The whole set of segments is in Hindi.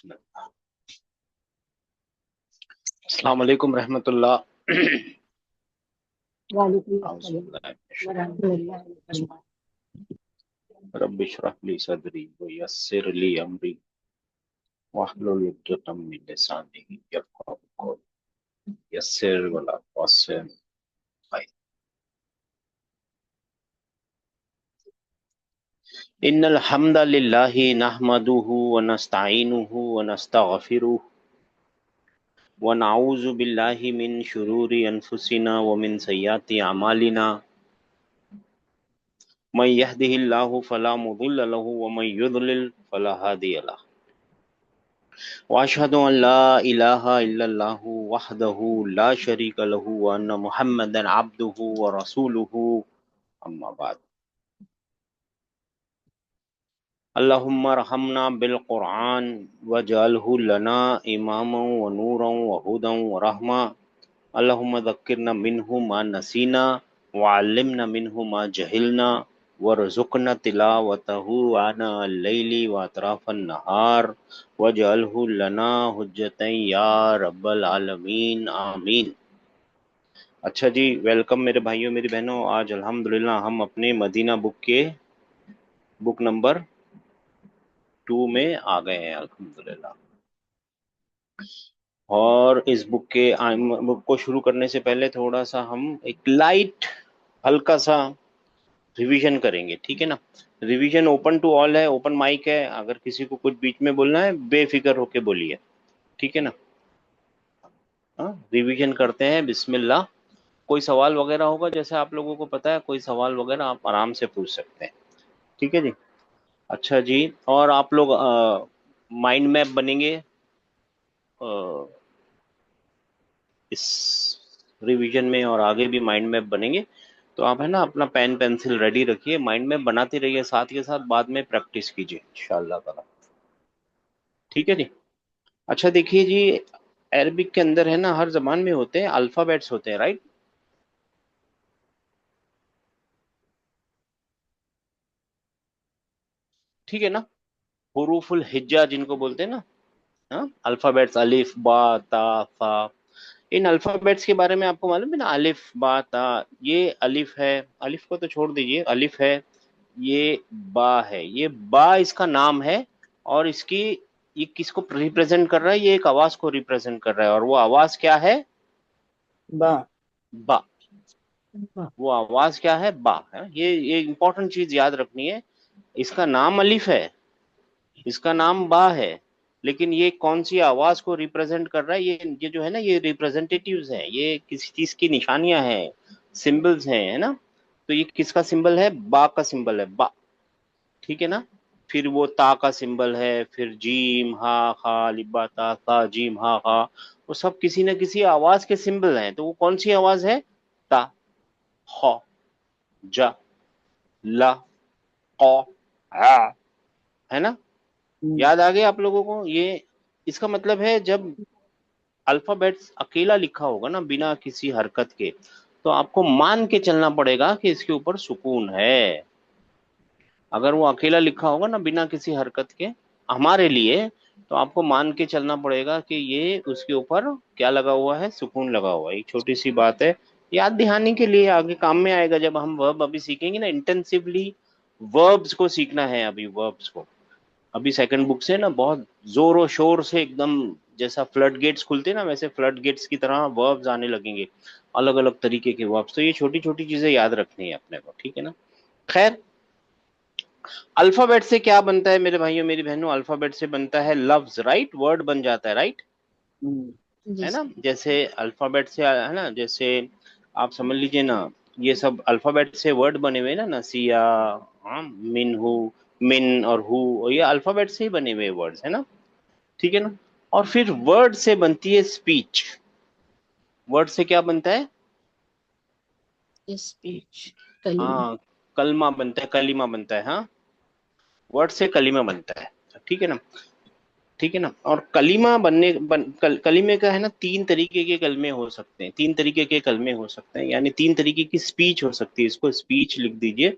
अस्सलाम वालेकुम रहमतुल्लाह। वालेकुम अस्सलाम वरहमतुल्लाहि रब्बि इश्रह ली सदरी व यस्सिर ली अमरी वहलुल उक़दतम मिन लिसानी यफ़क़हू क़ौली यस्सिर वला तुअस्सिर इन्नल हम्दलिल्लाहि नहमदुहु व नस्तईनुहु व नस्तगफिरुह व नऊज़ु बिल्लाहि मिन शुरूरि अनफुसिना व मिन सय्यिआति अमालिना मन यहदिहिल्लाहु फला मुदिल्ल लहु व मन युद्लिल फला हादिय लहु व अशहदु अन ला इलाहा इल्लल्लाहु वहदहु ला शरीका लहु व अन्न मुहम्मदन अब्दुहु व रसूलुहु अम्मा बाद। अल्लाहुम्मा रहमना बिल कुरआन वजअलहु लना इमामा व नूरन व हुदन व रहमा। अल्लाहुम्मा ज़क्किरना मिन्हु मा नसीना व अल्लिमना मिन्हु मा जहिलना वरज़ुक़ना तिलावतहु आना अल-लैली व अतराफ़न नहार वजअलहु लना हुज्जतन या रब्बल आलमीन आमीन। अच्छा जी, वेलकम मेरे भाइयों मेरी बहनों। आज अल्हम्दुलिल्लाह हम अपने मदीना बुक के बुक नंबर 2 में आ गए हैं अल्हम्दुलिल्लाह। और इस बुक को शुरू करने से पहले थोड़ा सा हम एक लाइट हल्का सा रिवीजन करेंगे, ठीक है ना। रिवीजन ओपन टू ऑल है, ओपन माइक है। अगर किसी को कुछ बीच में बोलना है बेफिक्र होके बोलिए, ठीक है ना। हाँ, रिवीजन करते हैं, बिस्मिल्लाह। कोई सवाल वगैरह होगा, जैसे आप लोगों को पता है, कोई सवाल वगैरह आप आराम से पूछ सकते हैं, ठीक है जी। अच्छा जी, और आप लोग माइंड मैप बनेंगे इस रिवीजन में, और आगे भी माइंड मैप बनेंगे। तो आप है ना अपना पेन पेंसिल रेडी रखिए, माइंड मैप बनाते रहिए, साथ के साथ बाद में प्रैक्टिस कीजिए इंशाअल्लाह ताला, ठीक है जी। अच्छा देखिए जी, अरबिक के अंदर है ना हर जबान में होते हैं अल्फाबेट्स होते हैं, राइट। ठीक है ना, हुरूफुल हिज्जा जिनको बोलते हैं ना। हाँ, अल्फाबेट्स अलिफ बा ता फा। इन अल्फाबेट्स के बारे में आपको मालूम है ना, अलिफ बा ता, ये अलिफ है, अलिफ को तो छोड़ दीजिए, अलिफ है, ये बा है, ये बा इसका नाम है। और इसकी, ये किसको रिप्रेजेंट कर रहा है, ये एक आवाज को रिप्रेजेंट कर रहा है, और वो आवाज क्या है, बा बा। बा वो आवाज क्या है, बा है। ये इंपॉर्टेंट चीज याद रखनी है। इसका नाम अलिफ है, इसका नाम बा है, लेकिन ये कौन सी आवाज को रिप्रेजेंट कर रहा है, ये जो है ना, ये रिप्रेजेंटेटिव्स हैं, ये किसी चीज की निशानियां हैं, सिंबल्स हैं, है ना। तो ये किसका सिंबल है, बा का सिंबल है, बा, ठीक है ना। फिर वो ता का सिंबल है, फिर जीम हा खा लिबा ता ता जीम हा खा, वो सब किसी न किसी आवाज के सिंबल हैं। तो वो कौन सी आवाज है, ता, ख, जा, ला, कौ, आ, है ना। हम्म, याद आ गया आप लोगों को ये। इसका मतलब है जब अल्फाबेट्स अकेला लिखा होगा ना, बिना किसी हरकत के, तो आपको मान के चलना पड़ेगा कि इसके ऊपर सुकून है। अगर वो अकेला लिखा होगा ना बिना किसी हरकत के, हमारे लिए, तो आपको मान के चलना पड़ेगा कि ये उसके ऊपर क्या लगा हुआ है, सुकून लगा हुआ है। एक छोटी सी बात है, याद दहानी के लिए, आगे काम में आएगा जब हम वर्ब अभी सीखेंगे ना इंटेंसिवली। वर्ब्स को सीखना है अभी, वर्ब्स को। अभी सेकंड बुक से ना बहुत जोरों शोर से एकदम, जैसा फ्लड गेट्स खुलते हैं ना, वैसे फ्लड गेट्स की तरह वर्ब्स आने लगेंगे, अलग अलग तरीके के वर्ब्स। तो ये छोटी छोटी चीजें याद रखनी है अपने को, ठीक है ना। खैर, अल्फाबेट से क्या बनता है मेरे भाइयों मेरी बहनों, अल्फाबेट से बनता है लफ्ज, राइट, वर्ड बन जाता है, राइट, जी है ना। सर। जैसे अल्फाबेट से है ना, जैसे आप समझ लीजिए ना, ये सब अल्फाबेट से वर्ड बने हुए हैं ना, नसिया, हाँ, मिन हु, मिन और हु, और ये अल्फाबेट से ही बने हुए वर्ड्स है ना, ठीक है ना। और फिर वर्ड से बनती है स्पीच। वर्ड से क्या बनता है, स्पीच, कलीमा। हाँ, कलमा बनता है, कलीमा बनता है, हाँ, वर्ड से कलीमा बनता है, ठीक है ना, ठीक है ना। और कलीमा कलीमे का है ना, तीन तरीके के कलमे हो सकते हैं, तीन तरीके के कलमे हो सकते हैं, यानी तीन तरीके की स्पीच हो सकती है, इसको स्पीच लिख दीजिए,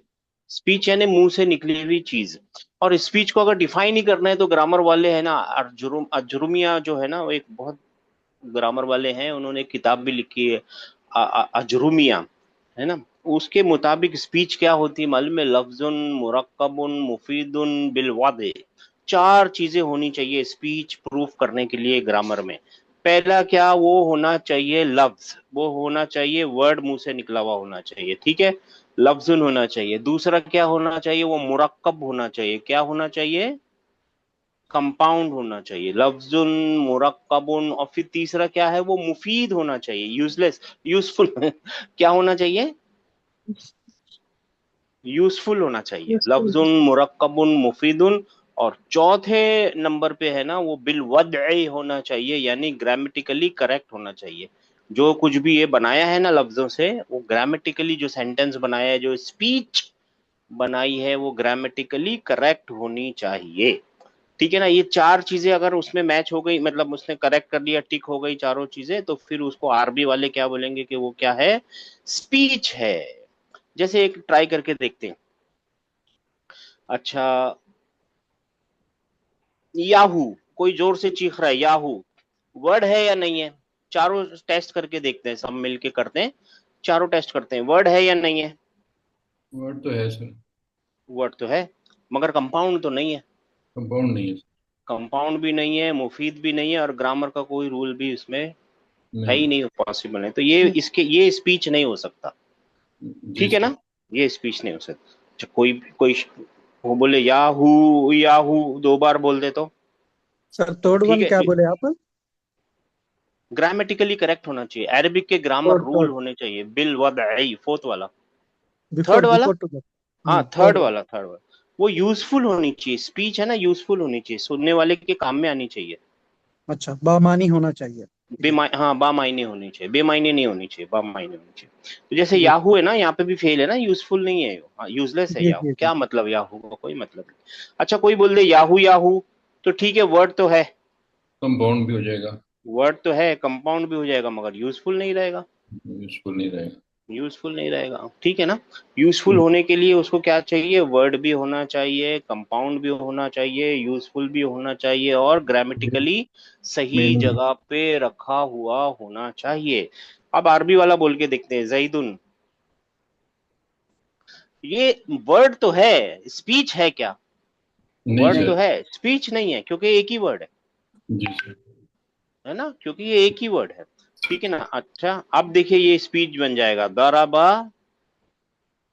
स्पीच यानी मुंह से निकली हुई चीज। और स्पीच को अगर डिफाइन ही करना है तो ग्रामर वाले है ना, अजरुमिया जो है ना, वो एक बहुत ग्रामर वाले हैं, उन्होंने एक किताब भी लिखी है, अजरुमिया, है ना। उसके मुताबिक स्पीच क्या होती है मालूम है? लफ्जुन, मुरक्कबुन, मुफीदुन, बिलवादे। चार चीजें होनी चाहिए स्पीच प्रूफ करने के लिए ग्रामर में। पहला क्या, वो होना चाहिए लफ्ज, वो होना चाहिए वर्ड मुंह से निकला हुआ होना चाहिए, ठीक है, लफ्जुन होना चाहिए। दूसरा क्या होना चाहिए, वो मुरक्कब होना चाहिए। क्या होना चाहिए? कंपाउंड होना चाहिए, लफ्जुन, मुरक्कबुन। और फिर तीसरा क्या है, वो मुफीद होना चाहिए, यूजलेस, यूजफुल क्या होना चाहिए? यूजफुल होना चाहिए, यूजफुल। लफ्जुन, मुरक्कबुन, मुफीदुन। और चौथे नंबर पे है ना, वो बिलवदई होना चाहिए, यानी ग्रामेटिकली करेक्ट होना चाहिए। जो कुछ भी ये बनाया है ना लफ्जों से, वो ग्रामेटिकली जो सेंटेंस बनाया है, जो स्पीच बनाई है, वो ग्रामेटिकली करेक्ट होनी चाहिए। ठीक है ना। ये चार चीजें अगर उसमें मैच हो गई, मतलब उसने करेक्ट कर दिया, टिक हो गई चारों चीजें, तो फिर उसको आरबी वाले क्या बोलेंगे कि वो क्या है? स्पीच है। जैसे एक ट्राई करके देखते हैं। अच्छा, याहू, कोई जोर से चीख रहा है, याहू वर्ड है या नहीं है? चारों टेस्ट करके देखते हैं, सब मिलके करते हैं, चारों टेस्ट करते हैं, वर्ड है या नहीं है? वर्ड तो है सर। वर्ड तो है, मगर कंपाउंड तो नहीं है। कंपाउंड नहीं है सर। कंपाउंड भी नहीं है, मुफीद भी नहीं है, और ग्रामर का कोई रूल भी इसमें है ही नहीं। नहीं, पॉसिबल है। तो ये इसके ये स्पीच नहीं हो सकता। जी ठीक है सर। ना, ये स्पीच नहीं हो सकता। अच्छा, कोई कोई वो बोले याहू, याहू दो बार बोल दे सर तो थर्ड ठीक वन है। क्या बोले आप? ग्रामेटिकली करेक्ट होना चाहिए, अरबिक के ग्रामर थर्ड रूल थर्ड होने चाहिए, बिल वदई, फोर्थ वाला, थर्ड बिफोर वाला। Before to that. हाँ, थर्ड थर्ड वन। वाला, थर्ड वाला। वो यूजफुल होनी चाहिए, स्पीच है ना, यूजफुल होनी चाहिए, सुनने वाले के काम में आनी चाहिए। अच्छा, बामानी होना चाहिए, ठीक है। हाँ, बामायने होनी चाहिए, बेमायने नहीं होनी चाहिए, बामायने होनी चाहिए। तो जैसे जी याहू है ना, यहाँ पे भी फेल है ना, यूजफुल नहीं है, हाँ, यूजलेस है जी याहू। जी जी। क्या मतलब याहू का कोई मतलब नहीं। अच्छा, कोई बोल दे याहू, याहू, तो ठीक है, वर्ड तो है, कंपाउंड भी हो जाएगा। वर्ड तो है, कंपाउंड भी हो जाएगा, मगर यूजफुल नहीं रहेगा। यूजफुल नहीं रहेगा। यूजफुल नहीं रहेगा, ठीक है ना। यूजफुल होने के लिए उसको क्या चाहिए? वर्ड भी होना चाहिए, कंपाउंड भी होना चाहिए, यूजफुल भी होना चाहिए, और ग्रामेटिकली सही मीनिंग। जगह पे रखा हुआ होना चाहिए। अब आरबी वाला बोल के देखते हैं, जैदुन। ये वर्ड तो है, स्पीच है क्या? नहीं वर्ड तो सर। है, स्पीच नहीं है, क्योंकि एक ही वर्ड जी सर। है ना, क्योंकि ये एक ही वर्ड है। ठीक है ना। अच्छा, अब देखिए ये स्पीच बन जाएगा, दराबा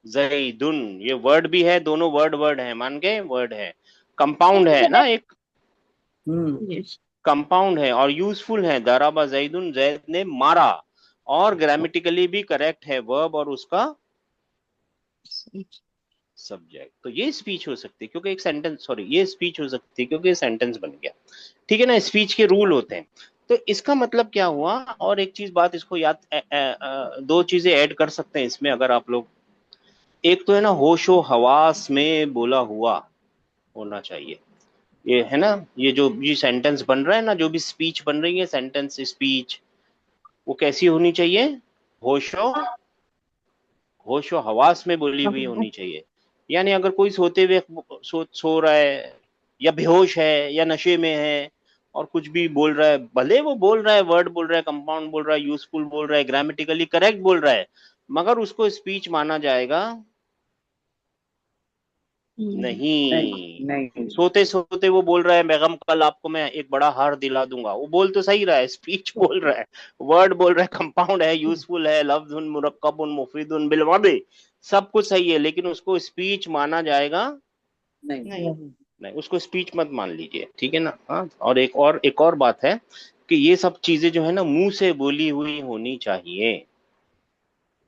जैदुन। ये वर्ड भी है, दोनों वर्ड वर्ड है, मान गए, वर्ड है, कंपाउंड है ना एक, यस। कंपाउंड है, और यूजफुल है, दराबा जैदुन, जैद ने मारा। और ग्रामेटिकली भी करेक्ट है, वर्ब और उसका सब्जेक्ट। तो ये स्पीच हो सकती है क्योंकि एक सेंटेंस, सॉरी, ये स्पीच हो सकती है क्योंकि सेंटेंस बन गया। ठीक है ना, स्पीच के रूल होते हैं। तो इसका मतलब क्या हुआ, और एक चीज बात इसको याद, दो चीजें ऐड कर सकते हैं इसमें अगर आप लोग। एक तो है ना, होशो हवास में बोला हुआ होना चाहिए। ये है ना, ये जो भी सेंटेंस बन रहा है ना, जो भी स्पीच बन रही है, सेंटेंस, स्पीच, वो कैसी होनी चाहिए? होशो होशो हवास में बोली हुई होनी चाहिए। यानी अगर कोई सोते हुए सो रहा है, या बेहोश है, या नशे में है, और कुछ भी बोल रहा है, भले वो बोल रहा है, वर्ड बोल रहा है, कंपाउंड बोल रहा है, यूजफुल बोल रहा है, ग्रामेटिकली करेक्ट बोल रहा है, मगर उसको स्पीच माना जाएगा नहीं। नहीं। सोते सोते वो बोल रहा है, बेगम कल आपको मैं एक बड़ा हार दिला दूंगा, वो बोल तो सही रहा है, स्पीच बोल रहा है, वर्ड बोल रहा है, कंपाउंड है, यूजफुल है, लफ्जुन, मुरक्कबुन, मुफीदुन, बिलवादे, सब कुछ सही है, लेकिन उसको स्पीच माना जाएगा नहीं। नहीं। नहीं, उसको स्पीच मत मान लीजिए, ठीक है ना। हाँ, और एक और बात है कि ये सब चीजें जो है ना, मुंह से बोली हुई होनी चाहिए।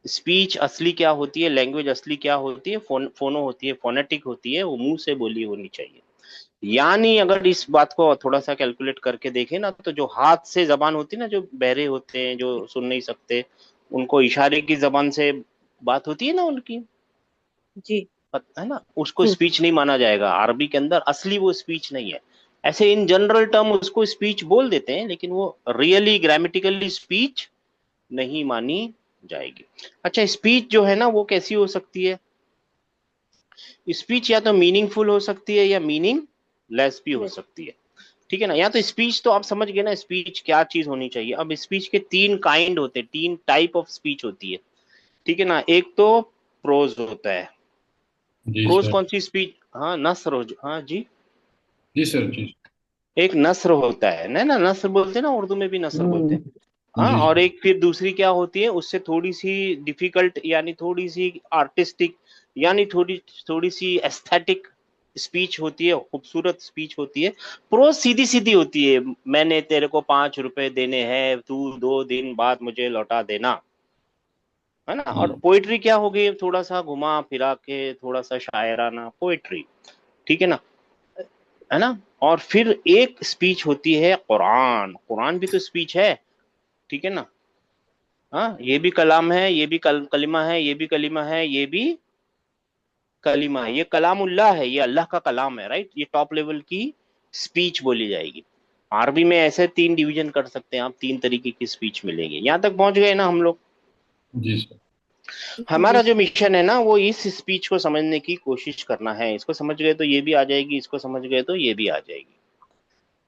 स्पीच असली क्या होती है, लैंग्वेज असली क्या होती है, फोनो होती है, फोनेटिक होती है, वो मुंह से बोली होनी चाहिए। यानी अगर इस बात को थोड़ा सा कैलकुलेट करके देखें ना, तो जो हाथ से जबान होती है ना, जो बहरे होते हैं, जो सुन नहीं सकते, उनको इशारे की जबान से बात होती है ना उनकी, जी। है ना, उसको स्पीच नहीं माना जाएगा अरबी के अंदर, असली वो स्पीच नहीं है। ऐसे इन जनरल टर्म उसको स्पीच बोल देते हैं, लेकिन वो रियली ग्रामेटिकली स्पीच नहीं मानी जाएगी। अच्छा, स्पीच जो है ना, वो कैसी हो सकती है? स्पीच या तो मीनिंगफुल हो सकती है या मीनिंग लेस भी हो सकती है, ठीक है ना। या तो स्पीच तो आप समझ गए ना, स्पीच क्या चीज होनी चाहिए। अब स्पीच के तीन काइंड होते हैं, तीन टाइप ऑफ स्पीच होती है, ठीक है ना। एक तो प्रोज होता है। जी प्रोज सर। कौन सी स्पीच, हाँ नस्र हो, हाँ जी। जी सर। जी। एक नस्र होता है ना, नस्र बोलते हैं ना, उर्दू में भी नस्र बोलते हैं। हाँ, जी और सर। एक फिर दूसरी क्या होती है, उससे थोड़ी सी डिफिकल्ट, यानी थोड़ी सी आर्टिस्टिक, यानी थोड़ी थोड़ी सी एस्थेटिक स्पीच होती है, खूबसूरत स्पीच होती है। प्रोज सीधी सीधी होती है, मैंने तेरे को 5 रुपए देने हैं, तू 2 दिन बाद मुझे लौटा देना, है ना। और जी। पोइट्री क्या हो गई, थोड़ा सा घुमा फिरा के, थोड़ा सा शायराना पोइट्री, ठीक है ना, है ना। और फिर एक स्पीच होती है कुरान, कुरान भी तो स्पीच है, ठीक है ना। हाँ, ये भी कलाम है, ये भी कलिमा है, ये भी कलिमा है, ये भी कलिमा है, ये कलामुल्लाह है, ये अल्लाह का कलाम है, राइट। ये टॉप लेवल की स्पीच बोली जाएगी। अरबी में ऐसे 3 डिवीजन कर सकते हैं आप, 3 तरीके की स्पीच मिलेंगे। यहाँ तक पहुंच गए ना हम लोग। जी सर। हमारा जो मिशन है ना, वो इस स्पीच को समझने की कोशिश करना है। इसको समझ गए तो ये भी आ जाएगी, इसको समझ गए तो ये भी आ जाएगी,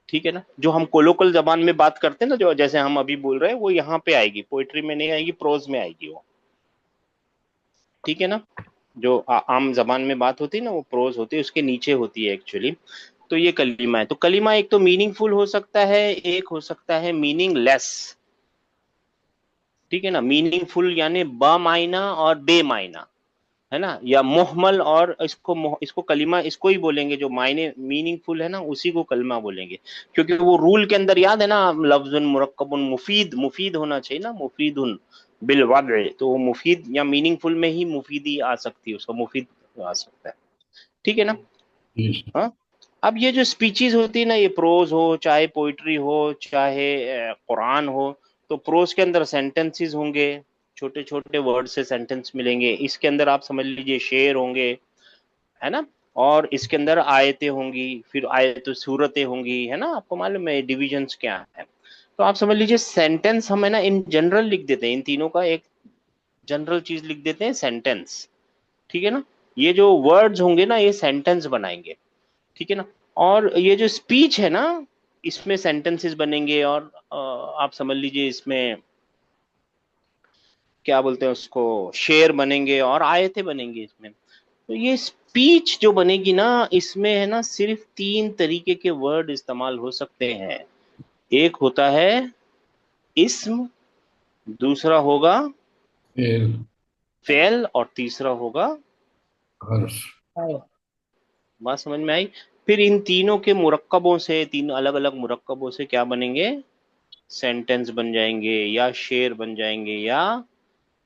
ठीक है ना। जो हम कोलोकल जबान में बात करते हैं ना, जो जैसे हम अभी बोल रहे हैं, वो यहाँ पे आएगी, पोइट्री में नहीं आएगी, प्रोज में आएगी वो, ठीक है ना। जो आम जबान में बात होती है ना, वो प्रोज होती है, उसके नीचे होती है एक्चुअली। तो ये कलीमा है। तो कलीमा एक तो मीनिंगफुल हो सकता है, एक हो सकता है मीनिंगलेस, ठीक है ना। मीनिंगफुल यानी बामायना और बेमायना, है ना, या मोहमल, और इसको कलीमा इसको ही बोलेंगे, जो मायने मीनिंगफुल है ना, उसी को कलमा बोलेंगे। क्योंकि वो रूल के अंदर याद है ना, लफ्जुन मुरक्कबुन मुफीद, मुफीद होना चाहिए ना, मुफीदुन बिल वद्अ, तो वो मुफीद या मीनिंगफुल में ही मुफीदी आ सकती है, उसका मुफीद आ सकता है, ठीक है ना। जी सर। हाँ, अब ये जो स्पीचेस होती है ना, ये प्रोज हो चाहे पोइट्री हो चाहे कुरान हो, तो प्रोज के अंदर सेंटेंसेस होंगे, छोटे छोटे वर्ड से सेंटेंस मिलेंगे। इसके अंदर आप समझ लीजिए शेर होंगे, है ना। और इसके अंदर आयतें होंगी, फिर आयत सूरतें होंगी, है ना। आपको मालूम है डिविजन्स क्या है। तो आप समझ लीजिए सेंटेंस हम है ना इन जनरल लिख देते हैं, इन तीनों का एक जनरल चीज लिख देते हैं, सेंटेंस, ठीक है ना। ये जो वर्ड्स होंगे ना, ये सेंटेंस बनाएंगे, ठीक है ना। और ये जो स्पीच है ना, इसमें सेंटेंसेस बनेंगे, और आप समझ लीजिए इसमें क्या बोलते हैं उसको, शेर बनेंगे और आयतें बनेंगी इसमें। तो ये स्पीच जो बनेगी ना, इसमें है ना सिर्फ 3 तरीके के वर्ड इस्तेमाल हो सकते हैं। एक होता है इस्म, दूसरा होगा फेल। फेल, और तीसरा होगा, हर्फ। बात समझ में आई। फिर इन तीनों के मुरक्कबों से, तीन अलग अलग मुरक्कबों से क्या बनेंगे, सेंटेंस बन जाएंगे, या शेर बन जाएंगे, या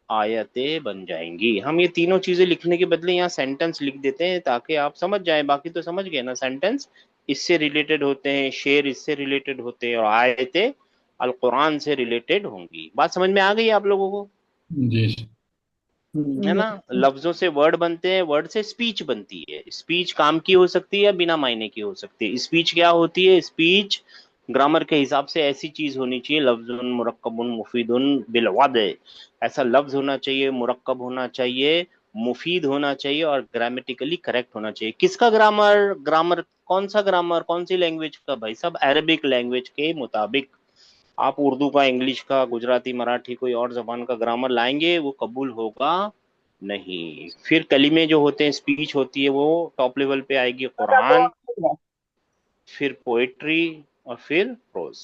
आयतें बन जाएंगी। हम ये तीनों चीजें लिखने के बदले यहाँ सेंटेंस लिख देते हैं, ताकि आप समझ जाएं। बाकी तो समझ गए ना, सेंटेंस इससे रिलेटेड होते हैं, शेर इससे रिलेटेड होते हैं, और आयतें अल कुरान से रिलेटेड होंगी। बात समझ में आ गई आप लोगों को, जी सर। है ना। लफ्जों से वर्ड बनते हैं, वर्ड से स्पीच बनती है। स्पीच काम की हो सकती है या बिना मायने की हो सकती है। स्पीच क्या होती है, स्पीच ग्रामर के हिसाब से ऐसी चीज होनी चाहिए, लफ्जुन मुरक्कबुन मुफीदुन बिल वद्अ, ऐसा लफ्ज होना चाहिए, मुरक्कब होना चाहिए, मुफीद होना चाहिए, और ग्रामेटिकली करेक्ट होना चाहिए। किसका ग्रामर, ग्रामर कौन सा ग्रामर, कौन सी लैंग्वेज का भाई, सब अरबिक लैंग्वेज के मुताबिक। आप उर्दू का, इंग्लिश का, गुजराती, मराठी, कोई और जबान का ग्रामर लाएंगे, वो कबूल होगा नहीं। फिर कलीमे जो होते हैं, स्पीच होती है, वो टॉप लेवल पे आएगी कुरान, फिर पोएट्री, और फिर प्रोज,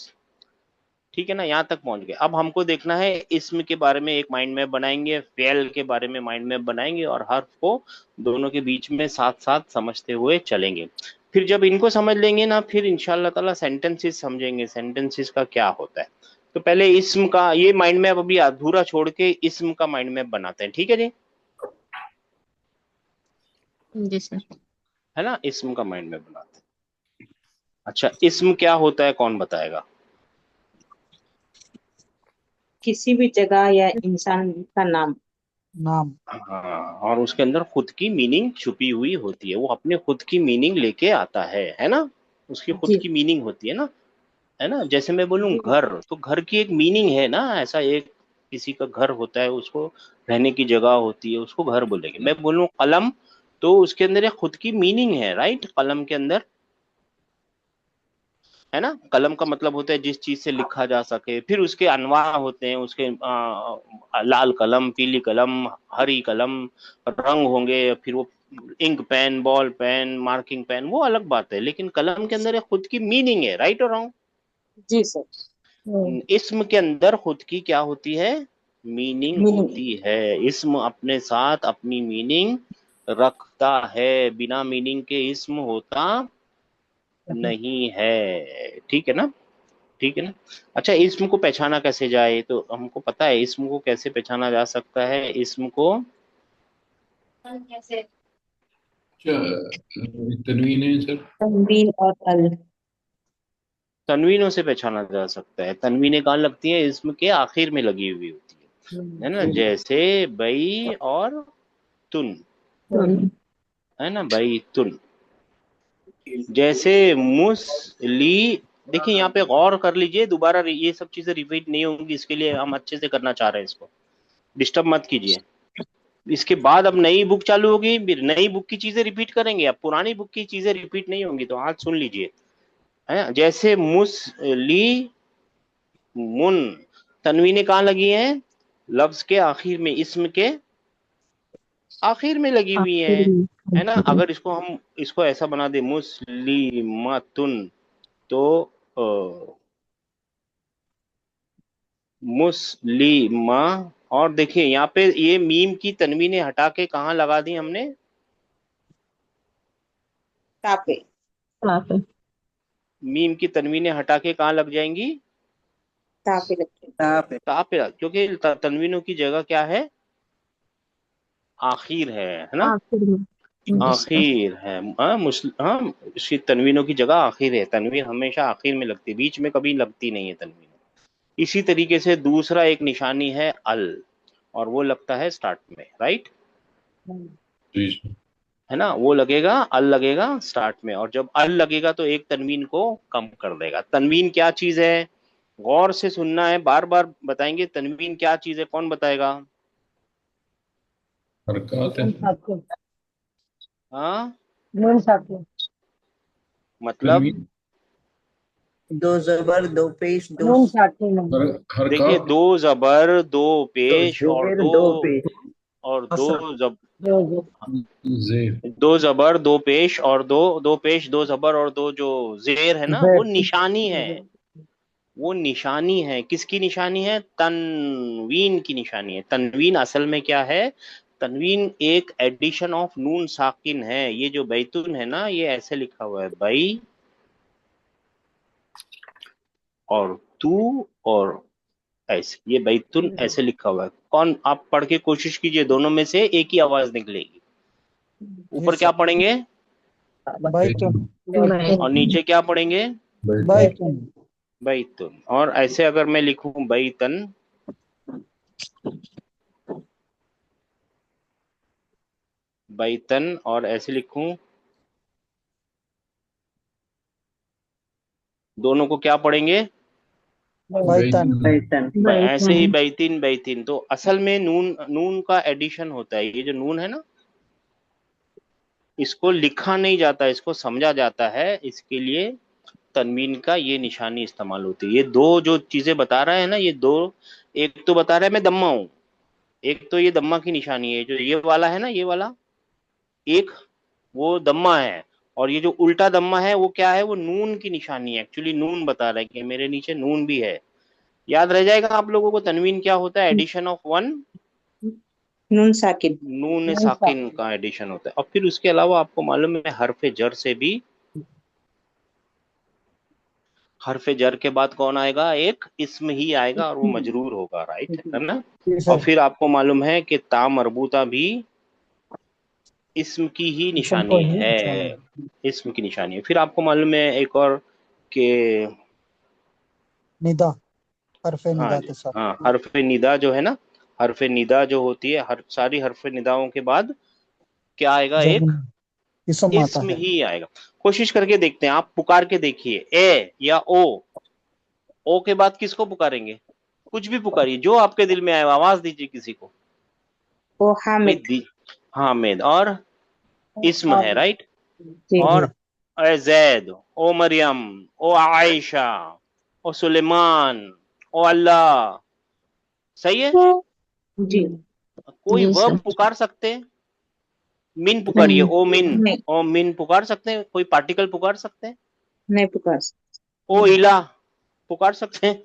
ठीक है ना। यहाँ तक पहुंच गए। अब हमको देखना है इसम के बारे में एक माइंड मैप बनाएंगे, फेल के बारे में माइंड मैप बनाएंगे, और हर्फ को दोनों के बीच में साथ साथ समझते हुए चलेंगे। फिर जब इनको समझ लेंगे ना, फिर इंशाल्लाह ताला सेंटेंसेस समझेंगे, सेंटेंसेस का क्या होता है। तो पहले इसम का ये माइंड मैप अभी अधूरा छोड़ के इसम का माइंड मैप बनाते हैं, ठीक है जी, जी सर। है ना। इसम का माइंड मैप बनाते हैं। अच्छा, इसम क्या होता है, कौन बताएगा। किसी भी जगह या इंसान का नाम। नाम। हाँ, और उसके अंदर खुद की मीनिंग छुपी हुई होती है, वो अपने खुद की मीनिंग लेके आता है ना। उसकी खुद जी की मीनिंग होती है ना। जैसे मैं बोलूं घर, तो घर की एक मीनिंग है ना, ऐसा एक किसी का घर होता है, उसको रहने की जगह होती है, उसको घर बोलेंगे। मैं बोलूं कलम, तो उसके अंदर एक खुद की मीनिंग है, राइट, कलम के अंदर, है ना। कलम का मतलब होता है जिस चीज से लिखा जा सके। फिर उसके अनवा होते हैं, उसके लाल कलम, पीली कलम, हरी कलम, रंग होंगे, फिर वो ink pen, ball pen, marking pen, वो अलग बात है। लेकिन कलम के अंदर एक खुद की मीनिंग है, राइट और रॉन्ग। जी सर। इसम के अंदर खुद की क्या होती है, मीनिंग मीनिंग। होती है। इसम अपने साथ अपनी मीनिंग रखता है, बिना मीनिंग के इसम होता नहीं है, ठीक है ना, ठीक है ना। अच्छा, इसम को पहचाना कैसे जाए, तो हमको पता है इसम को कैसे पहचाना जा सकता है। इसम को कैसे? क्या तनवीन है सर? तनवीन और अल। तनवीनों से पहचाना जा सकता है। तनवीनें कहाँ लगती है, इसम के आखिर में लगी हुई होती है ना। जैसे बई और तुन, है ना, बई तुन। जैसे मुसली, देखिए यहाँ पे गौर कर लीजिए, दोबारा ये सब चीजें रिपीट नहीं होंगी, इसके लिए हम अच्छे से करना चाह रहे हैं, इसको डिस्टर्ब मत कीजिए। इसके बाद अब नई बुक चालू होगी, फिर नई बुक की चीजें रिपीट करेंगे, अब पुरानी बुक की चीजें रिपीट नहीं होंगी, तो आज सुन लीजिए, है। जैसे मुसली मुन, तनवीनें कहाँ लगी हैं, लफ्ज के आखिर में, इसम के आखिर में लगी हुई है ना। अगर इसको ऐसा बना दे मुस्लिमतुन, तो मुस्लिमा, और देखिए यहाँ पे ये मीम की तनवीनें हटा के कहाँ लगा दी हमने, तापे। मीम की तनवीनें हटा के कहाँ लग जाएंगी, तापे लगते। ता पे, क्योंकि तनवीनों की जगह क्या है, आखिर है ना, आखिर है। हाँ, इसकी तनवीनों की जगह आखिर है। तनवीन हमेशा आखिर में लगती है, बीच में कभी लगती नहीं है तनवीन। इसी तरीके से दूसरा एक निशानी है अल, और वो लगता है स्टार्ट में, राइट, जी सर। है ना। वो लगेगा, अल लगेगा स्टार्ट में, और जब अल लगेगा तो एक तनवीन को कम कर देगा। तनवीन क्या चीज है, गौर से सुनना है, बार बार बताएंगे तनवीन क्या चीज है, कौन बताएगा। हरकत है सर। हाँ, नून साकिन। मतलब तनवीन दो जबर दो पेश दो नून साकिन। देखिए, हरकत। दो जबर, दो दो पेश, और जेर दो, दो पेश और दो असर जब, जो जेर। दो जबर, दो पेश, और दो, दो पेश, दो जबर, और दो जो जेर है ना, वो निशानी है। वो निशानी है, किसकी निशानी है, तनवीन की निशानी है। तनवीन असल में क्या है, तनवीन एक एडिशन ऑफ नून साकिन है। ये जो बैतून है ना, ये ऐसे लिखा हुआ है, बई और तू और ऐसे, ये बैतून ऐसे लिखा हुआ है। कौन, आप पढ़ के कोशिश कीजिए, दोनों में से एक ही आवाज निकलेगी। जी ऊपर क्या सर। पढ़ेंगे, बैतुन और नीचे क्या पढ़ेंगे, बैतुन बैतुन। और ऐसे अगर मैं लिखूं बैतन, बैतन, और ऐसे लिखूं, दोनों को क्या पढ़ेंगे, बैतन ऐसे ही बैतीन बैतीन। तो असल में नून, नून का एडिशन होता है। ये जो नून है ना, इसको लिखा नहीं जाता, इसको समझा जाता है। इसके लिए तनवीन का ये निशानी इस्तेमाल होती है। ये दो जो चीजें बता रहा है ना, ये दो, एक तो बता रहा है मैं दम्मा हूं, एक तो ये दम्मा की निशानी है, जो ये वाला है ना, ये वाला एक, वो दम्मा है। और ये जो उल्टा दम्मा है वो क्या है, वो नून की निशानी है। एक्चुअली नून बता रहा है कि मेरे नीचे नून भी है। याद रह जाएगा आप लोगों को, तनवीन क्या होता है, एडिशन ऑफ वन, नून साकिन। नून साकिन का एडिशन होता है। और फिर उसके अलावा आपको मालूम है, हरफ जर से भी, हरफ जर के बाद कौन आएगा, एक इसम ही आएगा, और वो मजरूर होगा, राइट, है ना। जी और सर। फिर आपको मालूम है कि ता मरबूता भी इसम की ही इसम को निशानी ही है, निशानी इसम की निशानी है। फिर आपको मालूम है एक और कि, निदा हरफे हाँ निदा जी, के साथ हाँ, हरफ निदा जो है ना, हरफ निदा जो होती है, हर सारी हरफ निदाओं के बाद क्या आएगा, जब एक इसम आता इसम है। ही आएगा। कोशिश करके देखते हैं, आप पुकार के देखिए, ए या ओ के बाद किसको पुकारेंगे, कुछ भी पुकारिए, जो आपके दिल में आए, आवाज दीजिए किसी को। ओ भाई हामिद। दी, हामिद, और इस्म है, राइट। जी और ए जैद, ओ मरियम, ओ आयशा, ओ सुलेमान, ओ अल्लाह, सही है। जी कोई जी वर्ब सर। पुकार सकते हैं? मिन पुकारिए, नहीं। ओ मिन। नहीं, ओ मिन पुकार सकते हैं? कोई पार्टिकल पुकार सकते हैं? नहीं पुकार ओ इला पुकार सकते हैं?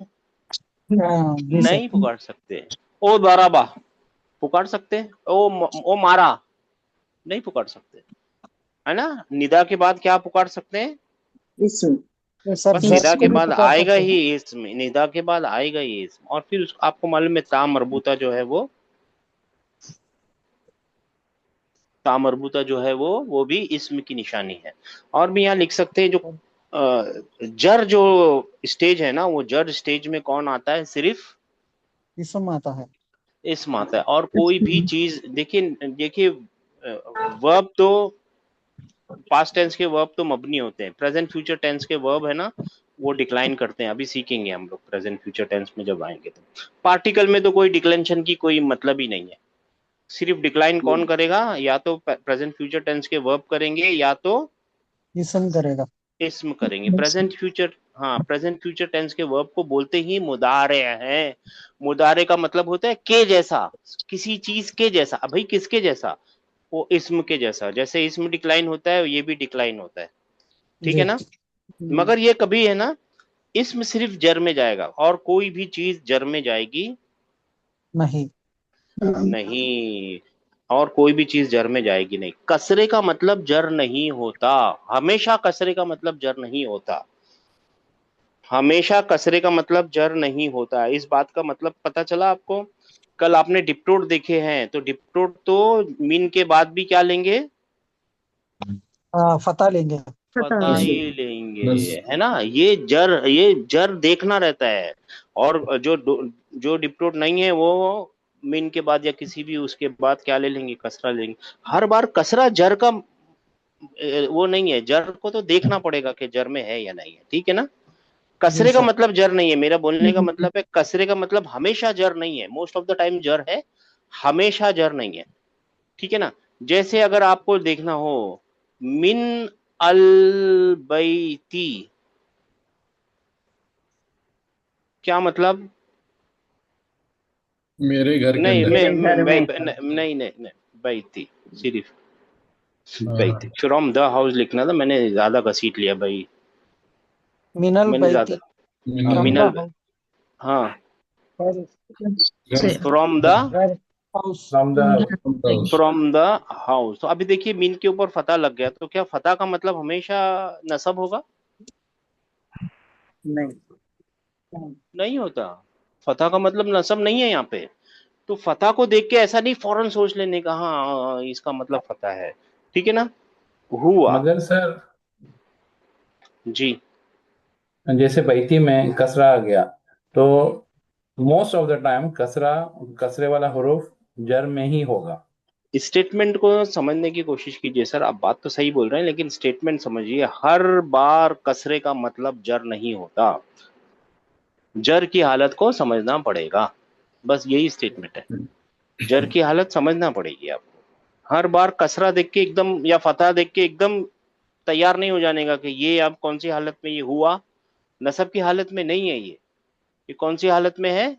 हाँ जी सर। नहीं पुकार सकते। ओ दराबा पुकार सकते हैं? ओ मारा नहीं पुकार सकते, है ना। निदा के बाद क्या पुकार सकते हैं? इसमें। ये सर बस जर निदा को के भी बाद पुकार आएगा सकते ही हैं। इस्म, निदा के बाद आएगा ही इस्म। और फिर आपको मालूम है ता मरबूता जो है वो, ता मरबूता जो है वो भी इस्म की निशानी है। और भी यहाँ लिख सकते हैं जो जर जो स्टेज है ना, वो जर स्टेज में कौन आता है? सिर्फ इसम आता है। इस्म आता है। और कोई भी चीज देखिए देखिए, वर्ब तो पास्ट टेंस के वर्ब तो मबनी होते हैं, प्रेजेंट फ्यूचर टेंस के वर्ब है ना वो डिक्लाइन करते हैं। अभी सीखेंगे हम लोग प्रेजेंट फ्यूचर टेंस में जब आएंगे तो। पार्टिकल में तो कोई डिक्लेंशन की कोई मतलब ही नहीं है। सिर्फ डिक्लाइन कौन करेगा? या तो प्रेजेंट फ्यूचर टेंस के वर्ब करेंगे या तो इसम करेगा। इस्म करेंगे। प्रेजेंट फ्यूचर, हाँ, प्रेजेंट फ्यूचर टेंस के वर्ब को बोलते ही मुदारे हैं। मुदारे का मतलब होता है के जैसा, किसी चीज के जैसा। भाई किसके जैसा? वो इस्म के जैसा। जैसे इस्म डिक्लाइन होता है, ये भी डिक्लाइन होता है, ठीक है जी ना। मगर ये कभी है ना, इस्म सिर्फ जर में जाएगा और कोई भी चीज जर में जाएगी नहीं। नहीं। और कोई भी चीज जर में जाएगी नहीं। कसरे का मतलब जर नहीं होता। हमेशा कसरे का मतलब जर नहीं होता। हमेशा कसरे का मतलब जर नहीं होता। इस बात का मतलब पता चला आपको? कल आपने डिप्टोट देखे हैं, तो डिप्टोट तो मीन के बाद भी क्या लेंगे? हाँ फता लेंगे। पता जी। ही लेंगे, बस। है ना। ये जर देखना रहता है। और जो डिप्टोट नहीं है वो मीन के बाद या किसी भी उसके बाद क्या ले लेंगे? कसरा लेंगे। हर बार कसरा जर का वो नहीं है। जर को तो देखना पड़ेगा कि जर में है या नहीं है, ठीक है ना। जी कसरे का सर। मतलब जर नहीं है। मेरा बोलने का मतलब है कसरे का मतलब हमेशा जर नहीं है। मोस्ट ऑफ द टाइम जर है, हमेशा जर नहीं है, ठीक है ना। जैसे अगर आपको देखना हो, मिन अल बैती, क्या मतलब? मेरे घर के नहीं अंदर। मेरे मैं घर में। नहीं नहीं नहीं, बैती सिर्फ बैती। हाँ। फ्रॉम द हाउस लिखना था, मैंने ज्यादा घसीट लिया भाई। मिनल मैंने ज्यादा, बैती। हाँ, मिनल। फ्रॉम द मिनल, हाँ, हाउस। घर। फ्रॉम द, घर house. From the house. From the house. तो अभी देखिए मीन के ऊपर फता लग गया, तो क्या फता का मतलब हमेशा नसब होगा? नहीं। नहीं होता। फता का मतलब नसब नहीं है यहाँ पे। तो फता को देख के ऐसा नहीं फौरन सोच लेने का, हाँ इसका मतलब फता है, ठीक है ना। हुआ। मगर सर जी। जैसे बैती में कसरा आ गया तो मोस्ट ऑफ द टाइम कसरा कसरे वाला हरूफ जर में ही होगा। स्टेटमेंट को समझने की कोशिश कीजिए सर। आप बात तो सही बोल रहे हैं, लेकिन स्टेटमेंट समझिए। हर बार कसरे का मतलब जर नहीं होता। जर की हालत को समझना पड़ेगा, बस यही स्टेटमेंट है। जर की हालत समझना पड़ेगी आपको। हर बार कसरा देख के एकदम या फतह देख के एकदम तैयार नहीं हो जाने का कि ये अब कौन सी हालत में ये हुआ। नसब की हालत में नहीं है ये कौन सी हालत में है?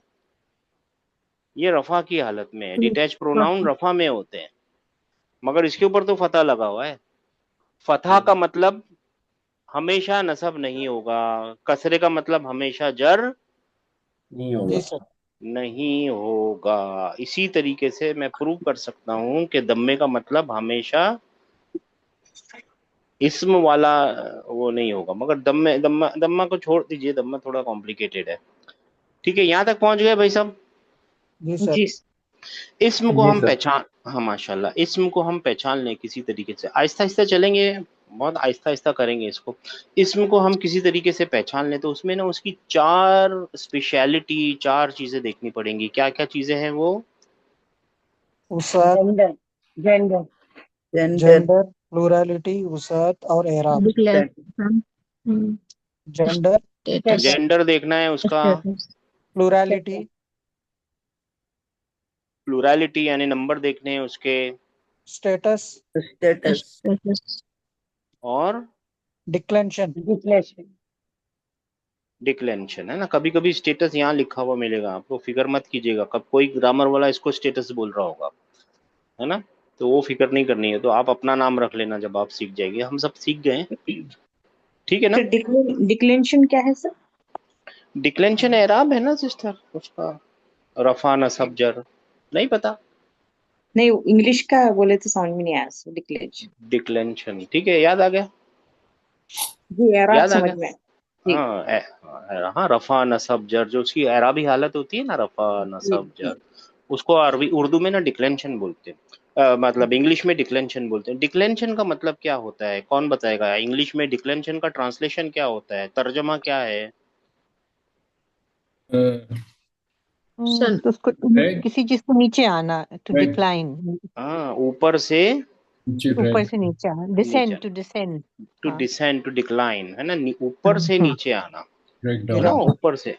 ये रफा की हालत में है। डिटैच प्रोनाउन रफा में होते हैं, मगर इसके ऊपर तो फतह लगा हुआ है। फतह का मतलब हमेशा नसब नहीं होगा। कसरे का मतलब हमेशा जर नहीं होगा। जी सर। नहीं होगा। इसी तरीके से मैं प्रूव कर सकता हूं कि दम्मे का मतलब हमेशा इस्म वाला वो नहीं होगा। मगर दम्मे दम्मा दम्मा को छोड़ दीजिए, दम्मा थोड़ा कॉम्प्लिकेटेड है। ठीक है, यहां तक पहुंच गए भाई साहब। जी सर। जी इस्म को जी हम सर। पहचान, हाँ माशाल्लाह, इस्म को हम पहचान लें किसी तरीके से। आहिस्ता आहिस्ता चलेंगे, बहुत आहिस्ता आहिस्ता करेंगे इसको। इस्म को हम किसी तरीके से पहचान लें तो उसमें ना उसकी चार स्पेशलिटी, चार चीजें देखनी पड़ेंगी। क्या क्या चीजें हैं वो? उसात, जेंडर जेंडर जेंडर, प्लूरलिटी, उसात और एराब। डिक्लेरेशन। Gender, status. जेंडर देखना है उसका, स्टेटस। प्लूरलिटी, प्लूरलिटी यानी नंबर देखने हैं उसके, स्टेटस, status, और डिक्लेंशन, डिक्लेंशन, है ना। कभी कभी स्टेटस यहाँ लिखा हुआ मिलेगा आपको, फिकर मत कीजिएगा, कब कोई ग्रामर वाला इसको स्टेटस बोल रहा होगा, है ना। तो वो फिक्र नहीं करनी है, तो आप अपना नाम रख लेना जब आप सीख जाएंगे, हम सब सीख गए हैं, ठीक है ना। तो डिक्लेंशन क्या है सर? डिक्लेंशन एराब है ना सिस्टर, उसका रफा नसब जर, नहीं पता। नहीं, इंग्लिश का बोले तो समझ में नहीं आया सर, डिक्लेंशन। डिक्लेंशन, ठीक है, याद आ गया, जी, एराब याद आ समझ गया। में आया। जी हाँ हाँ, रफा नसब जर, जो उसकी एराबी हालत होती है ना, रफा जी नसब जी। जर, उसको अरबी उर्दू में ना डिक्लेंशन बोलते हैं। मतलब इंग्लिश में डिक्लेंशन बोलते हैं। डिक्लेंशन का मतलब क्या होता है, कौन बताएगा? इंग्लिश में डिक्लेंशन का ट्रांसलेशन क्या होता है, तर्जमा क्या है? सन तो उसको ड्रैग किसी चीज को नीचे आना, टू ड्रैग डिक्लाइन, हाँ, ऊपर से नीचे ऊपर ड्रैग से नीचे आना, नीचे, डिसेंड, टू डिसेंड। टू हाँ डिसेंड, टू डिक्लाइन, है ना, ऊपर से हाँ नीचे आना, ड्रैग है ना, डाउन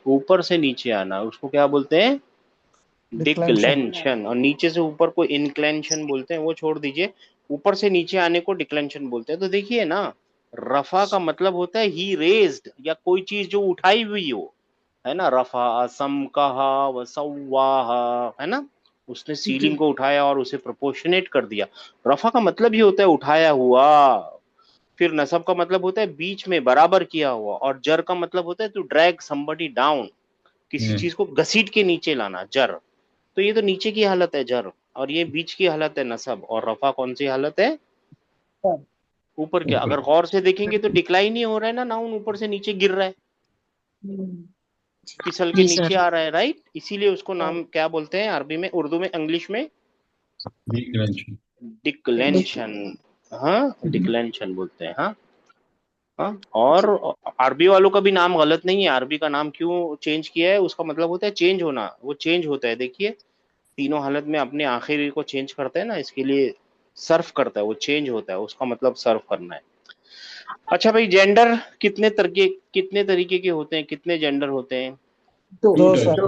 ऊपर से नीचे आना, उसको क्या बोलते हैं? डिक्लेंशन, डिक्लेंशन। और नीचे से ऊपर को इनक्लेंशन बोलते हैं, वो छोड़ दीजिए, ऊपर से नीचे आने को डिक्लेंशन बोलते हैं। तो देखिए ना, रफा का मतलब होता है ही रेज्ड, या कोई चीज जो उठाई हुई हो, है ना, रफा सम कहा व सव्वाहा, है ना, उसने सीलिंग जी को उठाया और उसे प्रोपोर्शनेट कर दिया। रफा का मतलब ही होता है उठाया हुआ। फिर नसब का मतलब होता है बीच में बराबर किया हुआ, और जर का मतलब होता है टू ड्रैग समबडी डाउन, किसी चीज को घसीट के नीचे लाना, जर। तो ये तो नीचे की हालत है जर, और ये बीच की हालत है नसब, और रफा कौन सी हालत है? ऊपर के। ऊपर अगर गौर से देखेंगे तो डिक्लाइन ही हो रहा है ना, नाउन ऊपर से नीचे गिर रहा है, हम्म, फिसल के जी नीचे सर आ रहा है, राइट। इसीलिए उसको नाम क्या बोलते हैं अरबी में, उर्दू में, इंग्लिश में? डिक्लेंशन डिक्लेंशन। हाँ, डिक्लेंशन बोलते हैं, हाँ। हाँ, और अरबी वालों का भी नाम गलत नहीं है। अरबी का नाम क्यों चेंज किया है, उसका मतलब होता है चेंज होना, वो चेंज होता है। देखिए, तीनों हालत में अपने आखिरी को चेंज करता है ना, इसके लिए सर्फ करता है, वो चेंज होता है, उसका मतलब सर्व करना है। अच्छा भाई, जेंडर कितने तरीके के होते हैं, कितने जेंडर होते हैं? दो। टू दो टाइप सर,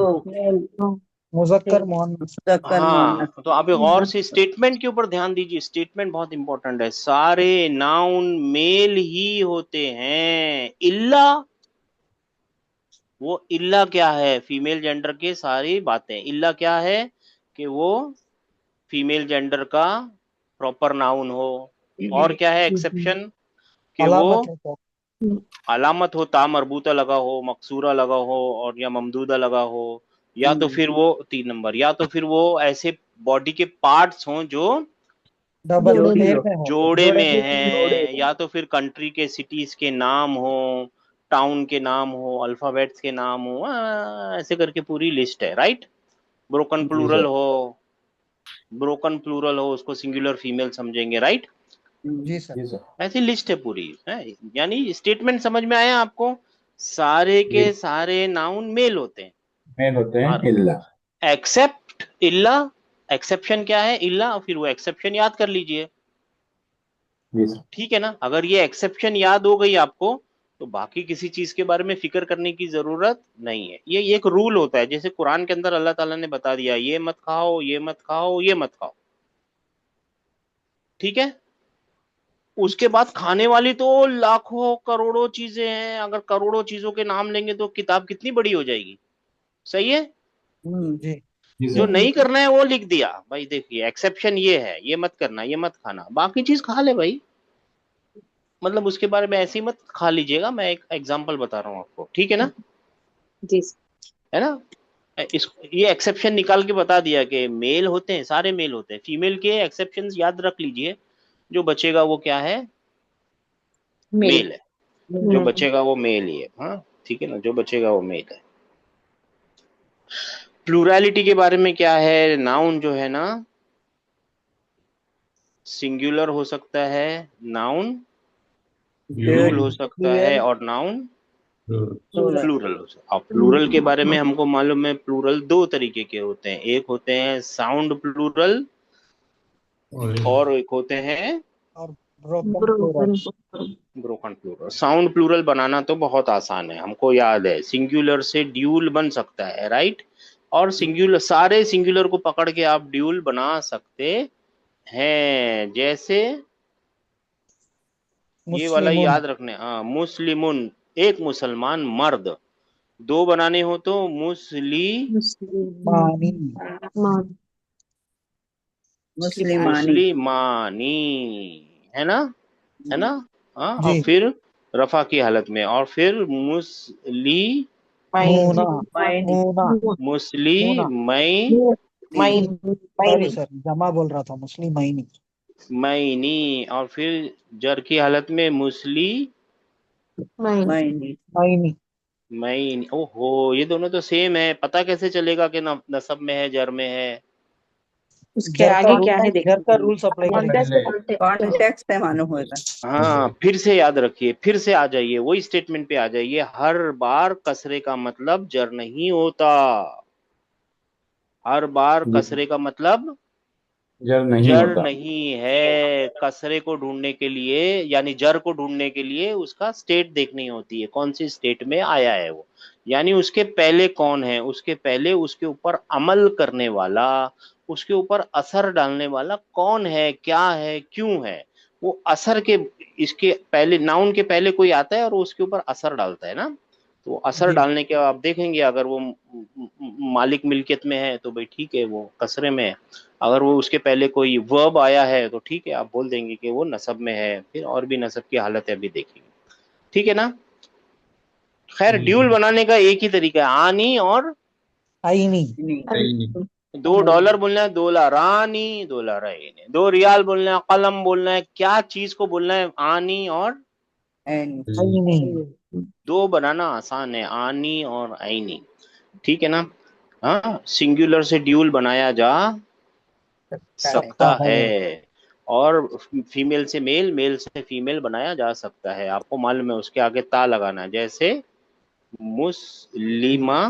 दो, मुजक्कर मोहन्नस, मुज़क्कर हाँ, मुअन्नस, तो आप एक और से स्टेटमेंट के ऊपर ध्यान दीजिए, स्टेटमेंट बहुत इंपॉर्टेंट है। सारे नाउन मेल ही होते हैं, इल्ला, वो इल्ला क्या है, फीमेल जेंडर के सारी बातें, इल्ला क्या है कि वो फीमेल जेंडर का प्रॉपर नाउन हो। और क्या है एक्सेप्शन, कि वो अलामत है तो अलामत हो, ता मरबूता लगा हो, मकसूरा लगा हो, और या ममदूदा लगा हो, या तो फिर वो 3 नंबर, या तो फिर वो ऐसे बॉडी के पार्ट्स हों जो डबल जोड़ी पेयर हो, में हो, जोड़े जोड़े में में। जोड़े हैं, में, या तो फिर कंट्री के सिटीज के नाम हो, टाउन के नाम हो, अल्फाबेट्स के नाम हो, ऐसे करके पूरी लिस्ट है, राइट। ब्रोकन जी प्लूरल सर। हो, ब्रोकन प्लूरल हो, उसको सिंगुलर फीमेल समझेंगे, राइट। जी सर, जी सर। ऐसी लिस्ट है पूरी, है। यानी स्टेटमेंट समझ में आया आपको, सारे जी, के सारे नाउन मेल होते हैं, मेन होते हैं और इल्ला। एक्सेप्ट इल्ला, एक्सेप्शन क्या है, इल्ला, और फिर वो एक्सेप्शन याद कर लीजिए, जी सर। ठीक है ना। अगर ये एक्सेप्शन याद हो गई आपको, तो बाकी किसी चीज के बारे में फिक्र करने की जरूरत नहीं है। ये एक रूल होता है, जैसे कुरान के अंदर अल्लाह ताला ने बता दिया, ये मत खाओ, ये मत खाओ, ये मत खाओ, ठीक है। उसके बाद खाने वाली तो लाखों करोड़ों चीजें हैं, अगर करोड़ों चीजों के नाम लेंगे तो किताब कितनी बड़ी हो जाएगी, सही है। जी जी जो सर। नहीं करना है वो लिख दिया भाई, देखिए एक्सेप्शन ये है, ये मत करना, ये मत खाना, बाकी चीज खा ले भाई, मतलब उसके बारे में ऐसे ही मत खा लीजिएगा। मैं एक एग्जांपल बता रहा हूँ आपको, ठीक है ना, जी है ना। इस ये एक्सेप्शन निकाल के बता दिया कि मेल होते हैं, सारे मेल होते हैं, फीमेल के एक्सेप्शंस याद रख लीजिए, जो बचेगा वो क्या है, मेल। मेल है, जो बचेगा वो मेल ही है, हाँ, ठीक है ना, जो बचेगा वो मेल है। प्लूरैलिटी के बारे में क्या है, नाउन जो है ना, सिंगुलर हो सकता है, नाउन प्लूरल हो सकता है, ड्यूअल, और नाउन plural, प्लूरल हो सकता है। प्लूरल के बारे में हमको मालूम है, प्लूरल दो तरीके के होते हैं, एक होते हैं साउंड प्लूरल, और और एक होते हैं और broken plural, broken plural. Sound plural बनाना तो बहुत आसान है, हमको याद है, सिंगुलर से ड्यूल बन सकता है, राइट। और सिंगुलर, सारे सिंगुलर को पकड़ के आप ड्यूल बना सकते हैं, जैसे ये वाला मुस्लिमुन याद रखने, हाँ, मुस्लिमुन एक मुसलमान मर्द, दो बनाने हो तो मानी मुस्लिमानी। मुस्लिमानी, है ना, है ना। हाँ, और जी फिर रफा की हालत में, और फिर मुस्लिम, मूना मायनी। मूना मूना मुस्लिमई, सॉरी सर जमा बोल रहा था मुस्लिमाइनी मैनी, और फिर जर की हालत में मुस्लिम मायनी। माइनी मैन। ओहो, ये दोनों तो सेम है, पता कैसे चलेगा कि नसब में है जर में है? उसके आगे क्या है जर का देखिए। रूल्स अप्लाई करेंगे कॉन्टेक्स्ट से मालूम होगा। हाँ, फिर से याद रखिए, फिर से आ जाइए, वही स्टेटमेंट पे आ जाइए। हर बार कसरे का मतलब जर नहीं होता, हर बार कसरे का मतलब जर नहीं जर होता। नहीं है। कसरे को ढूंढने के लिए, यानी जर को ढूंढने के लिए उसका स्टेट देखनी होती है, कौन सी स्टेट में आया है वो, यानी उसके पहले कौन है, उसके पहले उसके ऊपर अमल करने वाला, उसके ऊपर असर डालने वाला कौन है, क्या है, क्यों है। वो असर के, इसके पहले, नाउन के पहले कोई आता है और उसके ऊपर असर डालता है ना। तो असर जी डालने के आप देखेंगे, अगर वो मालिक मिल्कियत में है तो भाई ठीक है, वो कसरे में है। अगर वो उसके पहले कोई वर्ब आया है तो ठीक है, आप बोल देंगे कि वो नसब में है। फिर और भी नसब की हालत है, अभी देखेंगे, ठीक है ना। खैर, जी ड्यूल बनाने का एक ही तरीका है, आनी और आईनी सही नहीं। $2 बोलना है, $2 रानी, $2 रानी, $2 बोलना है, कलम बोलना है, क्या चीज को बोलना है, आनी और एनी। आईनी दो बनाना आसान है, आनी और आईनी, ठीक है ना। हाँ, सिंगुलर से ड्यूल बनाया जा सकता सकता है है, और फीमेल से मेल, मेल से फीमेल बनाया जा सकता है। आपको मालूम है, उसके आगे ता लगाना है, जैसे मुस्लिमा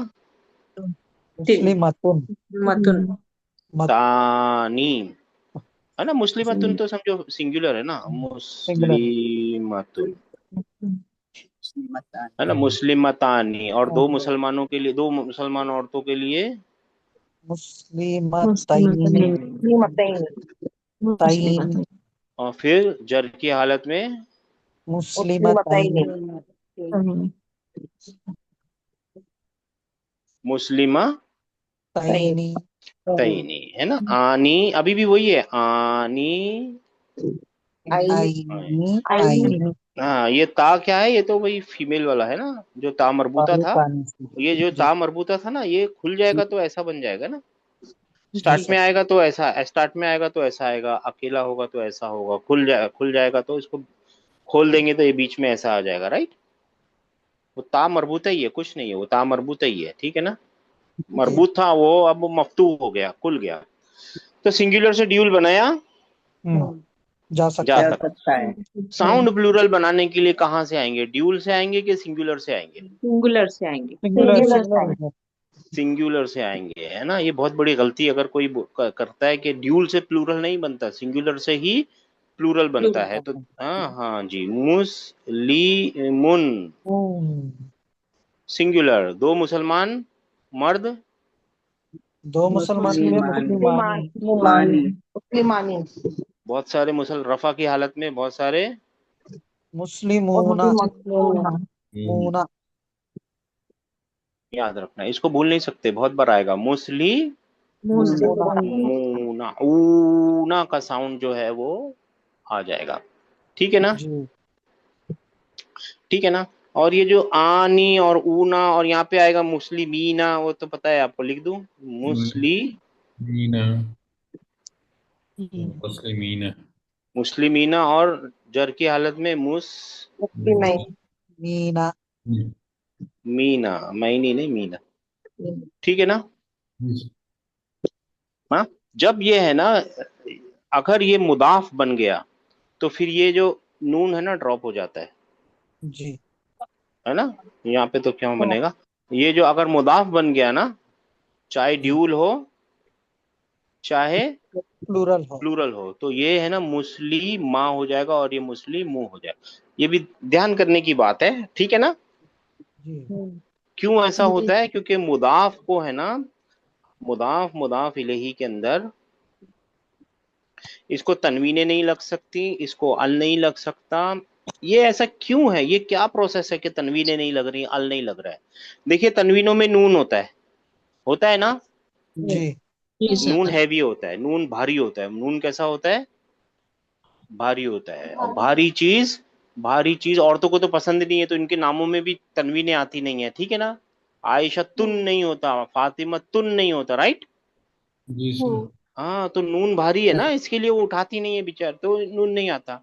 मुस्लिमतुन मतुन मत तानी, है ना। मुस्लिमतुन तो समझो सिंगुलर है ना, सिंगुलर मुस्लिमतुन, मतान। है ना। मुस्लिमतानी, और दो मुसलमानों के लिए, दो मुसलमान औरतों के लिए मुस्लिमतैनी तैनी और फिर जर की हालत में मुस्लिमतैनी मुस्लिमा तैनी तईनी, है ना। आनी अभी भी वही है, आनी। आईनी आईनी हाँ, ये ता क्या है, ये तो वही फीमेल वाला है ना, जो ता मरबूता और था। पानी से ये जो जी ता मरबूता था ना, ये खुल जाएगा तो ऐसा बन जाएगा ना। जी स्टार्ट में सर आएगा तो ऐसा, स्टार्ट में आएगा तो ऐसा आएगा, अकेला होगा तो ऐसा होगा, खुल जाएगा तो इसको खोल देंगे तो ये बीच में ऐसा आ जाएगा, राइट। वो ता मरबूता ही है, कुछ नहीं है, वो ता मरबूता ही है, ठीक है ना। जी मरबूत था वो, अब वो मफ्तू हो गया, खुल गया। तो सिंगुलर से ड्यूल बनाया जा जा सकता जा है सकता। सकता है। साउंड प्लूरल बनाने के लिए कहाँ से आएंगे, ड्यूल से आएंगे कि सिंगुलर से आएंगे? सिंगुलर से आएंगे। सिंगुलर सिंगुलर से आएंगे, है ना। ये बहुत बड़ी गलती अगर कोई करता है कि ड्यूल से प्लूरल नहीं बनता, सिंगुलर से ही प्लूरल बनता है। तो हाँ हाँ जी, मुस्लिमुन सिंगुलर, दो मुसलमान मर्द, दो मुसलमान के लिए मुस्लिमानी। मुस्लिमानी मानी। बहुत सारे रफा की हालत में बहुत सारे, मुस्लिमूना मूना याद रखना, इसको भूल नहीं सकते, बहुत बार आएगा। मूना मुना, ऊना का साउंड जो है वो आ जाएगा, ठीक है ना, जी ठीक है ना। और ये जो आनी और ऊना, और यहाँ पे आएगा मुस्लिमीना, वो तो पता है आपको, लिख दूं मीना मुस्लिमीना मुस्लिमीना, और जर की हालत में मीना मीना, मैनी नहीं, मीना, ठीक है ना। हाँ, जब ये है ना, अगर ये मुदाफ बन गया तो फिर ये जो नून है ना ड्रॉप हो जाता जी है ना। यहाँ पे तो क्यों बनेगा, ये जो अगर मुदाफ बन गया ना, चाहे जी ड्यूल हो चाहे प्लूरल हो प्लूरल हो, तो ये है ना मुस्लिमा हो जाएगा और ये मुस्लिमू हो जाएगा। ये भी ध्यान करने की बात है, ठीक है ना। जी क्यों ऐसा होता है, क्योंकि मुदाफ को है ना, मुदाफ मुदाफ इलैही के अंदर इसको तनवीने नहीं लग सकती, इसको अल नहीं लग सकता। ये ऐसा क्यों है? ये क्या प्रोसेस है कि तनवीने नहीं लग रही, अल नहीं लग रहा है? देखिए तनवीनों में नून होता है ना? जी जी नून सर। हैवी होता है, नून भारी होता है। नून कैसा होता है? भारी होता है। और भारी चीज औरतों को तो पसंद नहीं है, तो इनके नामों में भी तनवीनें आती नहीं है, ठीक है ना? आयशा तुन नहीं होता, फातिमा तुन नहीं होता, राइट? जी सर। हाँ, तो नून भारी है ना, इसके लिए वो उठाती नहीं है बेचार, तो नून नहीं आता।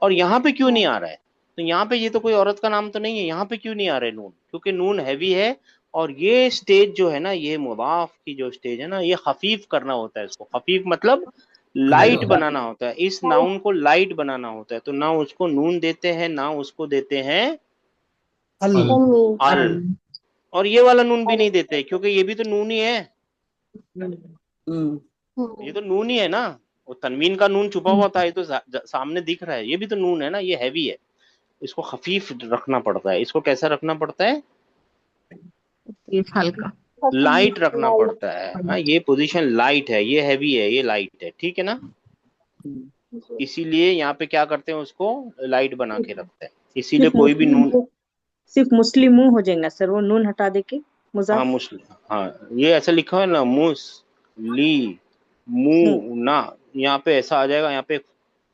और यहाँ पे क्यों नहीं आ रहा है? तो यहाँ पे ये तो कोई औरत का नाम तो नहीं है, यहाँ पे क्यों नहीं आ रहा है नून? क्योंकि नून हैवी है। और ये स्टेज जो है ना, ये मुदाफ की जो स्टेज है ना, ये खफीफ करना होता है इसको। खफीफ मतलब लाइट हल्का। बनाना होता है, इस नाउन को लाइट बनाना होता है। तो ना उसको नून देते हैं, ना उसको देते हैं अल अल। अल। और ये वाला नून भी नहीं देते, क्योंकि ये भी तो नून ही है। हम्म ये तो नून ही है ना। वो तनवीन का नून छुपा हुआ था, ये तो सामने दिख रहा है, ये भी तो नून है ना, ये हैवी है। इसको खफीफ रखना पड़ता है। इसको कैसा रखना पड़ता है? हल्का। लाइट रखना पड़ता है। हाँ, ये पोजीशन लाइट है, ये हैवी है, ये लाइट है, ठीक है ना? इसीलिए यहाँ पे क्या करते हैं, उसको लाइट बना के रखते हैं। इसीलिए सिर्फ कोई भी नून। सिर्फ मुस्लिम मुंह हो जाएगा सर, वो नून हटा दे के हाँ, मुजाफ। मुस्लिम। हाँ, ये ऐसा लिखा है ना, ली हम्म, मु ना। यहाँ पे ऐसा आ जाएगा, यहाँ पे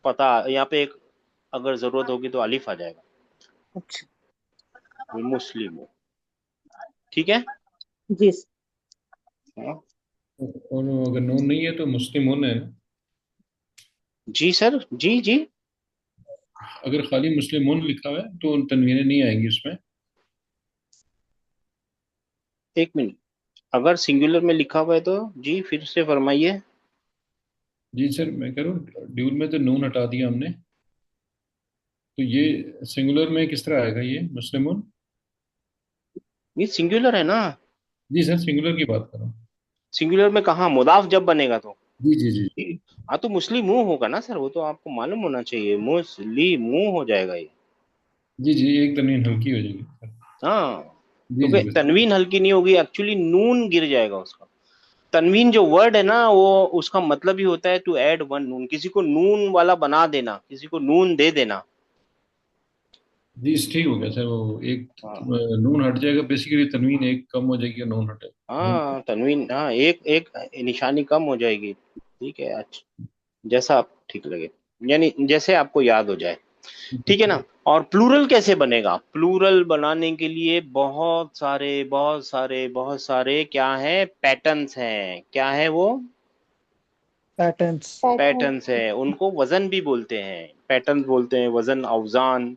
पता, यहाँ पे एक अगर जरूरत होगी तो अलिफ आ जाएगा। अच्छा। ये मुस्लिम, ठीक है? जी सर। हाँ। और अगर नून नहीं है तो मुस्लिम है ना? जी सर, जी जी। अगर खाली मुस्लिम लिखा हुआ है तो तनवीनें नहीं आएंगी उसमें। एक मिनट, अगर सिंगुलर में लिखा हुआ है तो जी फिर से फरमाइए। जी सर, मैं कह रहा हूँ ड्यूल में तो नून हटा दिया हमने, तो ये सिंगुलर में किस तरह आएगा ये मुस्लिम? ये सिंगुलर है ना। जी सर, सिंगुलर की बात कर रहा हूँ। सिंगुलर में कहाँ मुदाफ जब बनेगा तो? जी जी जी। हाँ, तो मुस्लिम होगा ना सर, वो तो आपको मालूम होना चाहिए। मुस्लिम हो जाएगा ये। जी जी, एक तनवीन हल्की हो जाएगी सर। हाँ, जी जी क्योंकि बस। तनवीन हल्की नहीं होगी, एक्चुअली नून गिर जाएगा उसका। तनवीन जो वर्ड है ना, वो उसका मतलब ही होता है टू ऐड वन नून, किसी को नून वाला बना देना, किसी को नून दे देना। जी ठीक हो गया सर, वो एक हाँ। नून हट जाएगा, बेसिकली तनवीन एक कम हो जाएगी और नून हटे नून। हाँ, तनवीन, हाँ, एक एक निशानी कम हो जाएगी। ठीक है, अच्छा, जैसा आप ठीक लगे, यानी जैसे आपको याद हो जाए, ठीक है ना? और प्लूरल कैसे बनेगा? प्लूरल बनाने के लिए बहुत सारे क्या है, पैटर्न्स हैं। क्या है वो? पैटर्न्स पैटर्न्स है। उनको वजन भी बोलते हैं, पैटर्न्स बोलते हैं, वजन, औजान।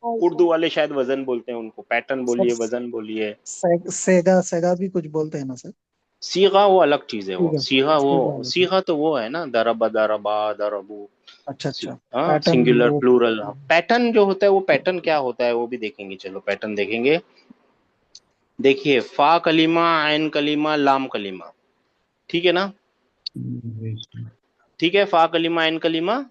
उर्दू वाले शायद वजन बोलते हैं उनको, पैटर्न सर बोलिए, वजन बोलिए। सेगा सेगा भी कुछ बोलते हैं ना सर। सीगा वो अलग चीज है। वो ठीक है सीगा, सेगा वो वाला सर। सीगा तो वो है ना, दरबा दरबा दरबू। अच्छा अच्छा हाँ, पैटर्न सिंगुलर वो। प्लूरल। पैटर्न जो होता है, वो पैटर्न क्या होता है वो भी देखेंगे। चलो पैटर्न देखेंगे। देखिए, फा कलीमा, ऐन कलीमा, लाम कलीमा, ठीक है ना? ठीक है, फा कलीमा, ऐन कलीमा,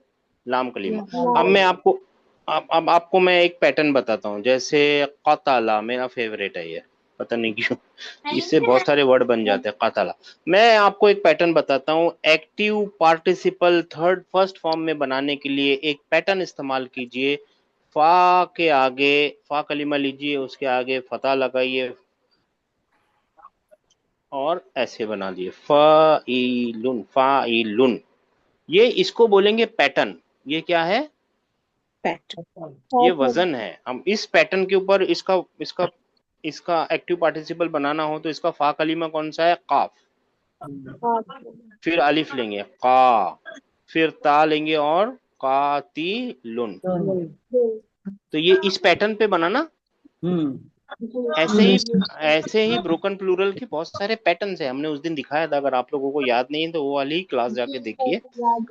लाम कलीमा। अब मैं आपको, अब आपको मैं एक पैटर्न बताता हूँ। जैसे कताला मेरा फेवरेट है, ये पता नहीं क्यों, इससे बहुत सारे वर्ड बन जाते हैं। कताला। मैं आपको एक पैटर्न बताता हूँ। Active participle third first form में बनाने के लिए एक पैटर्न इस्तेमाल कीजिए। फा के आगे फा कलीमा लीजिए, उसके आगे फता लगाइए और ऐसे बना दिए, फ़ाइलुन, फ़ाइलुन। ये इसको बोलेंगे पैटर्न। ये क्या है? ये वजन है। हम इस पैटर्न के ऊपर इसका इसका इसका एक्टिव पार्टिसिपल बनाना हो तो इसका फा कलीमा कौन सा है? काफ। फिर अलिफ लेंगे, का। फिर ता लेंगे और कातिलुन। तो ये इस पैटर्न पे बनाना। हम्म ऐसे ही ब्रोकन प्लूरल के बहुत सारे पैटर्न्स है, हमने उस दिन दिखाया था। अगर आप लोगों को याद नहीं है तो वो वाली क्लास जाके देखिए।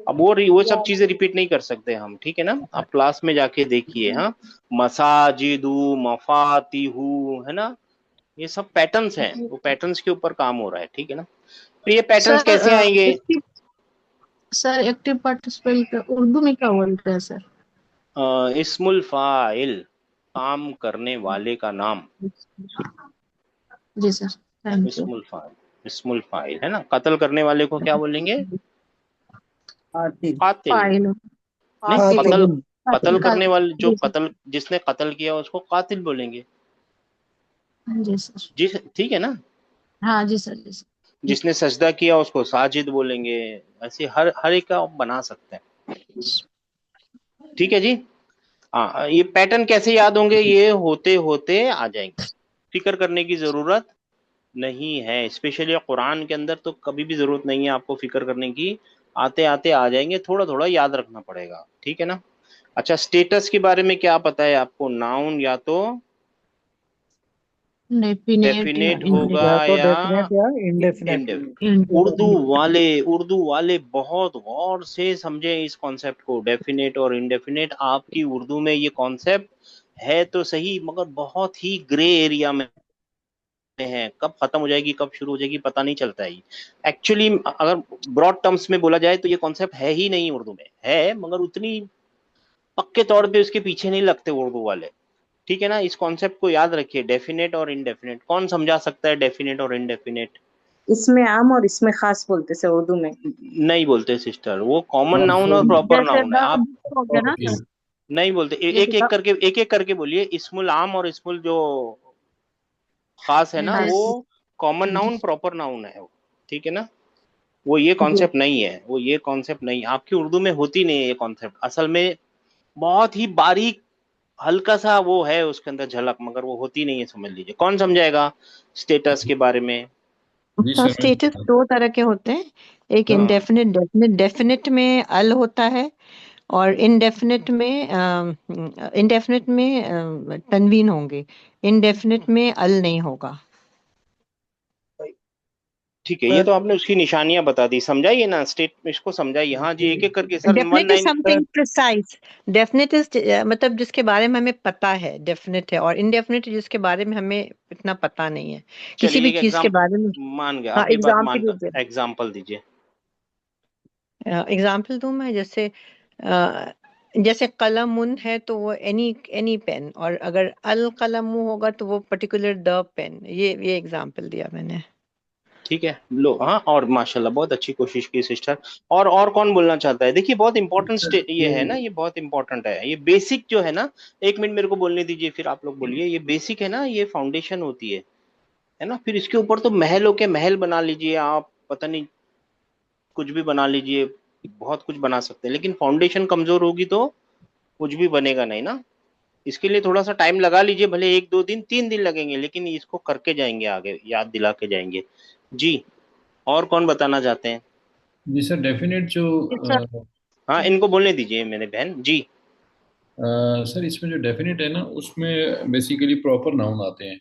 अब वो सब चीजें रिपीट नहीं कर सकते हम, ठीक है ना? आप क्लास में जाके देखिए। हाँ, मसाजिदू, मफातिहू, है ना? ये सब पैटर्न्स हैं, वो पैटर्न्स के ऊपर काम हो रहा है, ठीक है ना? तो ये पैटर्न्स सर कैसे आएंगे? एक्टिव पार्टिसिपल उर्दू में क्या बोलते हैं सर? इस्मुल फाइल, काम करने वाले का नाम। जी सर, थैंक यू। इस्मुल फाइल, इस्मुल फाइल है ना? कत्ल करने वाले को क्या बोलेंगे? कातिल कातिल फाइल नहीं, कातिल कत्ल कातिल कत्ल करने वाले, जो जी सर। कत्ल, जिसने कत्ल किया उसको कातिल बोलेंगे। जी सर। जी ठीक है ना। हाँ जी सर, जी सर। जिसने सजदा किया उसको साजिद बोलेंगे। ऐसे हर हर एक का आप बना सकते हैं। ठीक है जी। हाँ, ये पैटर्न कैसे याद होंगे, ये होते होते आ जाएंगे, फिक्र करने की जरूरत नहीं है। स्पेशली कुरान के अंदर तो कभी भी जरूरत नहीं है आपको फिक्र करने की, आते आते आ जाएंगे, थोड़ा थोड़ा याद रखना पड़ेगा। ठीक है ना। अच्छा, स्टेटस के बारे में क्या पता है आपको? नाउन या तो डेफिनेट या डेफिनेट होगा या इंडेफिनेट। तो या डेफिनेट या इंडेफिनेट। इंडेफिनेट। उर्दू वाले बहुत गौर से समझे इस कॉन्सेप्ट को, डेफिनेट और इंडेफिनेट। आपकी उर्दू में ये कॉन्सेप्ट है तो सही, मगर बहुत ही ग्रे एरिया में है। कब खत्म हो जाएगी कब शुरू हो जाएगी पता नहीं चलता है। एक्चुअली अगर ब्रॉड टर्म्स में बोला जाए तो ये कॉन्सेप्ट है ही नहीं उर्दू में, है मगर उतनी पक्के तौर पे उसके पीछे नहीं लगते उर्दू वाले। ठीक है ना। इस कॉन्सेप्ट को याद रखिए, डेफिनेट और इनडेफिनेट। कौन समझा सकता है डेफिनेट और इनडेफिनेट? इसमें आम और इसमें खास बोलते सर उर्दू में। नहीं बोलते सिस्टर, वो कॉमन नाउन और सर प्रॉपर जैसे नाउन है। द आप हो गया ना ये सर। नहीं बोलते। जैसे एक एक करके बोलिए। इस्मुल आम और इस्मुल जो खास है ना, वो जैसे कॉमन जी नाउन प्रॉपर नाउन है वो। ठीक है ना। वो ये जी कॉन्सेप्ट नहीं है, वो ये कॉन्सेप्ट नहीं, आपकी उर्दू में होती नहीं है ये कॉन्सेप्ट। असल में बहुत ही बारीक हल्का सा वो है उसके अंदर झलक, मगर वो होती नहीं है, समझ लीजिए। कौन समझाएगा स्टेटस के बारे में? जी हाँ, सर स्टेटस दो तरह के होते हैं। एक हाँ इंडेफिनिट डेफिनिट। डेफिनिट में अल होता है और इंडेफिनिट में तनवीन होंगे। इंडेफिनिट में अल नहीं होगा। ठीक है, ये सर तो आपने उसकी निशानियां बता दी। समझाइए ना स्टेट, इसको समझाइए। हाँ जी, एक एक करके sir. One definite is nine something precise. Definite is मतलब जिसके बारे में हमें पता है डेफिनेट है, और इनडेफिनेट जिसके बारे में हमें इतना पता नहीं है किसी चलिए भी एक चीज के एग्जाम बारे में। मान गया, हाँ, आपकी बात एग्जाम्पल मानता। दीजिए। एग्जाम्पल दीजिए। एग्जाम्पल दूं मैं? जैसे जैसे कलमुन है तो वो एनी एनी पेन, और अगर अल कलमु होगा तो वो पर्टिकुलर द पेन। ये एग्जाम्पल दिया मैंने। ठीक है लो। हाँ, और माशाल्लाह बहुत अच्छी कोशिश की सिस्टर। और कौन बोलना चाहता है? देखिए बहुत इंपॉर्टेंट ये है ना, ये बहुत इंपॉर्टेंट है। ये बेसिक जो है ना, एक मिनट मेरे को बोलने दीजिए फिर आप लोग बोलिए। ये बेसिक है ना, ये फाउंडेशन होती है ना। फिर इसके ऊपर तो महलों के महल बना लीजिए आप, पता नहीं कुछ भी बना लीजिए, बहुत कुछ बना सकते हैं, लेकिन फाउंडेशन कमजोर होगी तो कुछ भी बनेगा नहीं ना। इसके लिए थोड़ा सा टाइम लगा लीजिए, भले एक दो दिन तीन दिन लगेंगे, लेकिन इसको करके जाएंगे, आगे याद दिला के जाएंगे। जी। और कौन बताना चाहते हैं? जी सर डेफिनेट जो सर। हाँ, इनको बोलने दीजिए मेरे बहन जी। सर इसमें जो डेफिनेट है ना उसमें बेसिकली प्रॉपर नाउन आते हैं,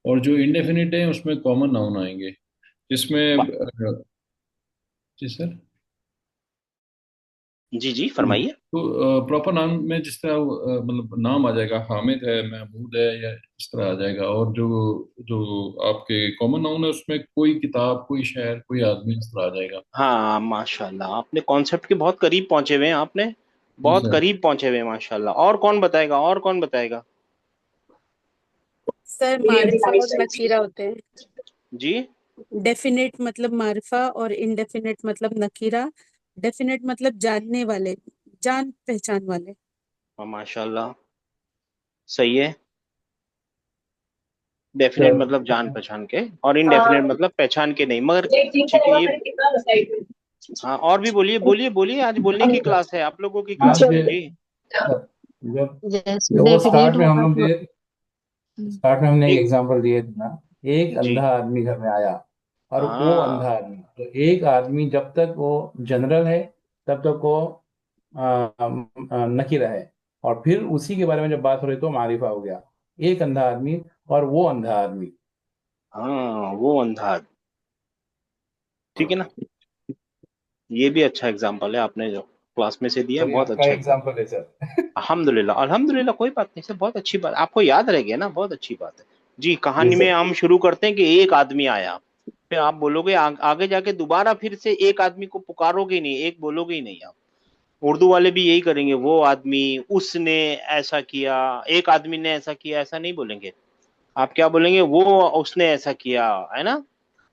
और जो इंडेफिनिट है उसमें कॉमन नाउन आएंगे, जिसमें वाह, जी सर। जी जी फरमाइए। तो प्रॉपर नाउन में जिस तरह मतलब नाम आ जाएगा, हामिद है, महमूद है, या इस तरह आ जाएगा। और जो जो आपके कॉमन नाउन है उसमें कोई किताब, कोई शहर, कोई आदमी, इस तरह आ जाएगा। हाँ माशाल्लाह, आपने कॉन्सेप्ट के बहुत करीब पहुंचे हुए हैं, आपने जी बहुत सर। करीब पहुंचे हुए हैं माशाल्लाह। और कौन बताएगा? और कौन बताएगा? सर मारिफा और नकीरा होते हैं। जी। डेफिनेट मतलब मारिफा और इनडेफिनेट मतलब नकीरा। डेफिनेट मतलब जानने वाले, जान पहचान वाले। हाँ माशाल्लाह, सही है। डेफिनेट सर मतलब जान पहचान के, और इनडेफिनेट मतलब पहचान के नहीं, मगर ठीक है ये। हाँ, और भी बोलिए बोलिए बोलिए, आज बोलने की क्लास है, आप लोगों की आज क्लास है जी। जब जैसे जो डेफिनेट होगा तो स्टार्ट में हमने एक एक एग्जांपल दिए थे ना। एक जी। अंधा आदमी घर में आया, और वो अंधा हाँ आदमी, तो एक आदमी जब तक वो जनरल है तब तक वो नकीरा है, और फिर उसी के बारे में जब बात हो रही तो मारिफा हो गया। एक अंधा आदमी और वो अंधा आदमी। हाँ, वो अंधा। ठीक है ना। ये भी अच्छा एग्जाम्पल है आपने जो क्लास में से दिया है, सर बहुत आपका अच्छा एग्जाम्पल। एग्जांपल है सर। अल्हम्दुलिल्लाह अल्हम्दुलिल्लाह, कोई बात नहीं सर, बहुत अच्छी बात, आपको याद रह गया ना, बहुत अच्छी बात है जी। जी कहानी में सर। हम शुरू करते हैं कि एक आदमी आया, फिर आप बोलोगे आगे जाके दोबारा फिर से एक आदमी को पुकारोगे ही नहीं, एक बोलोगे ही नहीं आप। उर्दू वाले भी यही करेंगे, वो आदमी, उसने ऐसा किया, एक आदमी ने ऐसा किया, ऐसा नहीं बोलेंगे। आप क्या बोलेंगे? वो उसने ऐसा किया, है ना।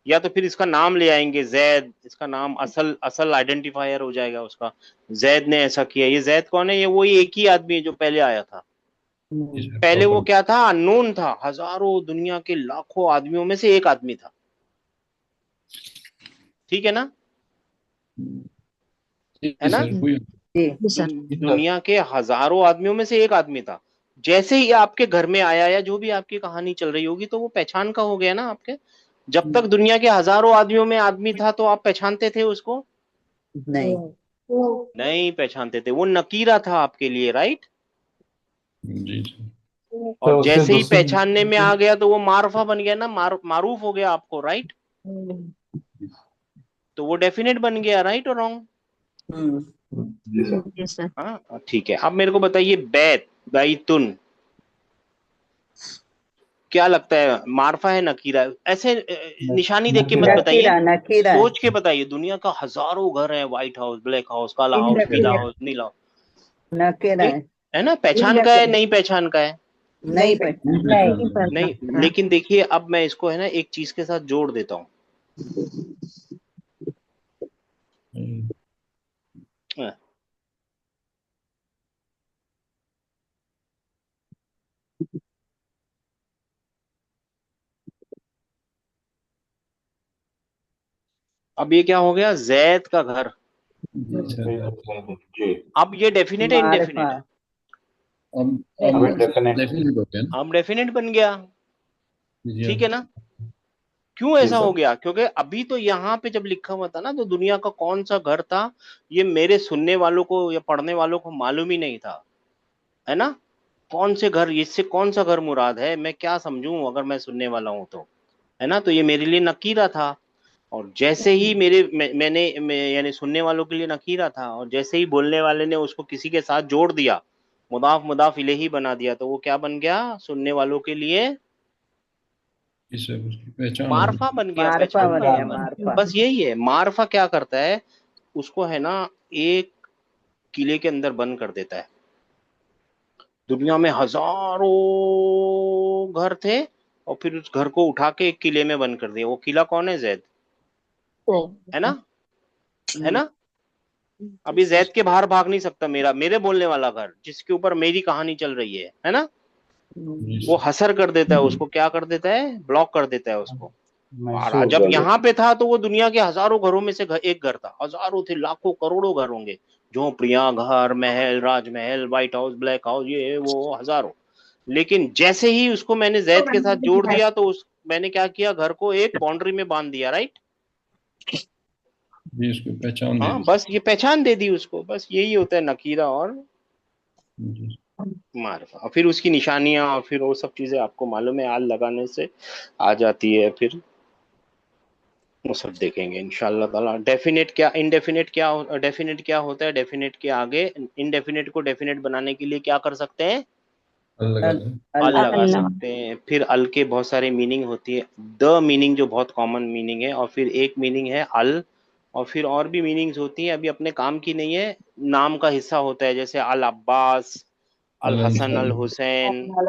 या तो फिर इसका नाम ले आएंगे जैद, इसका नाम असल असल आइडेंटिफायर हो जाएगा उसका, जैद ने ऐसा किया। ये जैद कौन है? ये वही एक ही आदमी है जो पहले आया था। पहले वो क्या था? अननोन था, हजारों दुनिया के लाखों आदमियों में से एक आदमी था। ठीक है ना? है ना? दुनिया के हजारों आदमियों में से एक आदमी था। जैसे ही आपके घर में आया या जो भी आपकी कहानी चल रही होगी तो वो पहचान का हो गया ना आपके। जब तक दुनिया के हजारों आदमियों में आदमी था तो आप पहचानते थे उसको? नहीं, नहीं पहचानते थे, वो नकीरा था आपके लिए, राइट? जी। और तो जैसे ही दूसरी पहचानने में आ गया तो वो मारुफा बन गया ना, मारूफ हो गया आपको, राइट? तो वो डेफिनेट बन गया, राइट और रॉन्ग? हाँ ठीक है। अब मेरे को बताइए बैत, बैतुन, क्या लगता है मार्फा है नकीरा? ऐसे निशानी देख के मत बताइए, नकीरा सोच के बताइए। दुनिया का हजारों घर है, व्हाइट हाउस, ब्लैक हाउस, काला हाउस, पीला हाउस, नीला हाउस, नकीरा है ना? पहचान का है, नहीं पहचान का है? नहीं पहचान। नहीं। लेकिन देखिए अब मैं इसको है ना एक चीज के साथ जोड़ देता हूँ। अब ये क्या हो गया? जैद का घर। अब ये डेफिनेट है इनडेफिनेट है? अब डेफिनेट बन गया। ठीक है ना? क्यों ऐसा हो गया? क्योंकि अभी तो यहाँ पे जब लिखा हुआ था ना तो दुनिया का कौन सा घर था ये मेरे सुनने वालों को या पढ़ने वालों को मालूम ही नहीं था, है ना? कौन से घर, इससे कौन सा घर मुराद है, मैं क्या समझूं अगर मैं सुनने वाला हूं तो, है ना? तो ये मेरे लिए नकीरा था। और जैसे ही मैंने यानी सुनने वालों के लिए नकीरा था, और जैसे ही बोलने वाले ने उसको किसी के साथ जोड़ दिया, मुदाफ मुदाफ इलेही बना दिया, तो वो क्या बन गया? सुनने वालों के लिए मारफा बन गया, पहचान बन गया। बस यही है। मारफा क्या करता है? उसको है ना एक किले के अंदर बंद कर देता है। दुनिया में हजारों घर थे और फिर उस घर को उठा के एक किले में बंद कर दिया। वो किला कौन है? जैद, है ना? है ना? अभी जैद के बाहर भाग नहीं सकता मेरे बोलने वाला घर, जिसके ऊपर मेरी कहानी चल रही है ना? वो हसर कर देता है उसको, क्या कर देता है? ब्लॉक कर देता है उसको। और जब यहाँ पे था तो वो दुनिया के हजारों घरों में से एक घर था। हजारों थे, लाखों करोड़ों घर होंगे, झोपड़ियां, घर, महल, राजमहल, व्हाइट हाउस, ब्लैक हाउस, ये वो हजारों। लेकिन जैसे ही उसको मैंने जैद के साथ जोड़ दिया तो मैंने क्या किया? घर को एक बाउंड्री में बांध दिया, राइट? इसको पहचान हाँ, बस ये पहचान दे दी उसको। बस यही होता है नकीरा और मारिफा। और फिर उसकी निशानियां और फिर वो सब चीजें आपको मालूम है, आल लगाने से आ जाती है। फिर वो सब देखेंगे इंशाल्लाह ताला। डेफिनेट क्या, इनडेफिनेट क्या, डेफिनेट क्या होता है? डेफिनेट के आगे इनडेफिनेट को डेफिनेट बनाने के लिए क्या कर सकते हैं? अल लगा सकते हैं। फिर अल के बहुत सारे मीनिंग होती है। द मीनिंग जो बहुत कॉमन मीनिंग है, और फिर एक मीनिंग है अल, और फिर और भी मीनिंग्स होती हैं, अभी अपने काम की नहीं है। नाम का हिस्सा होता है, जैसे अल अब्बास, अल हसन, अल हुसैन, अल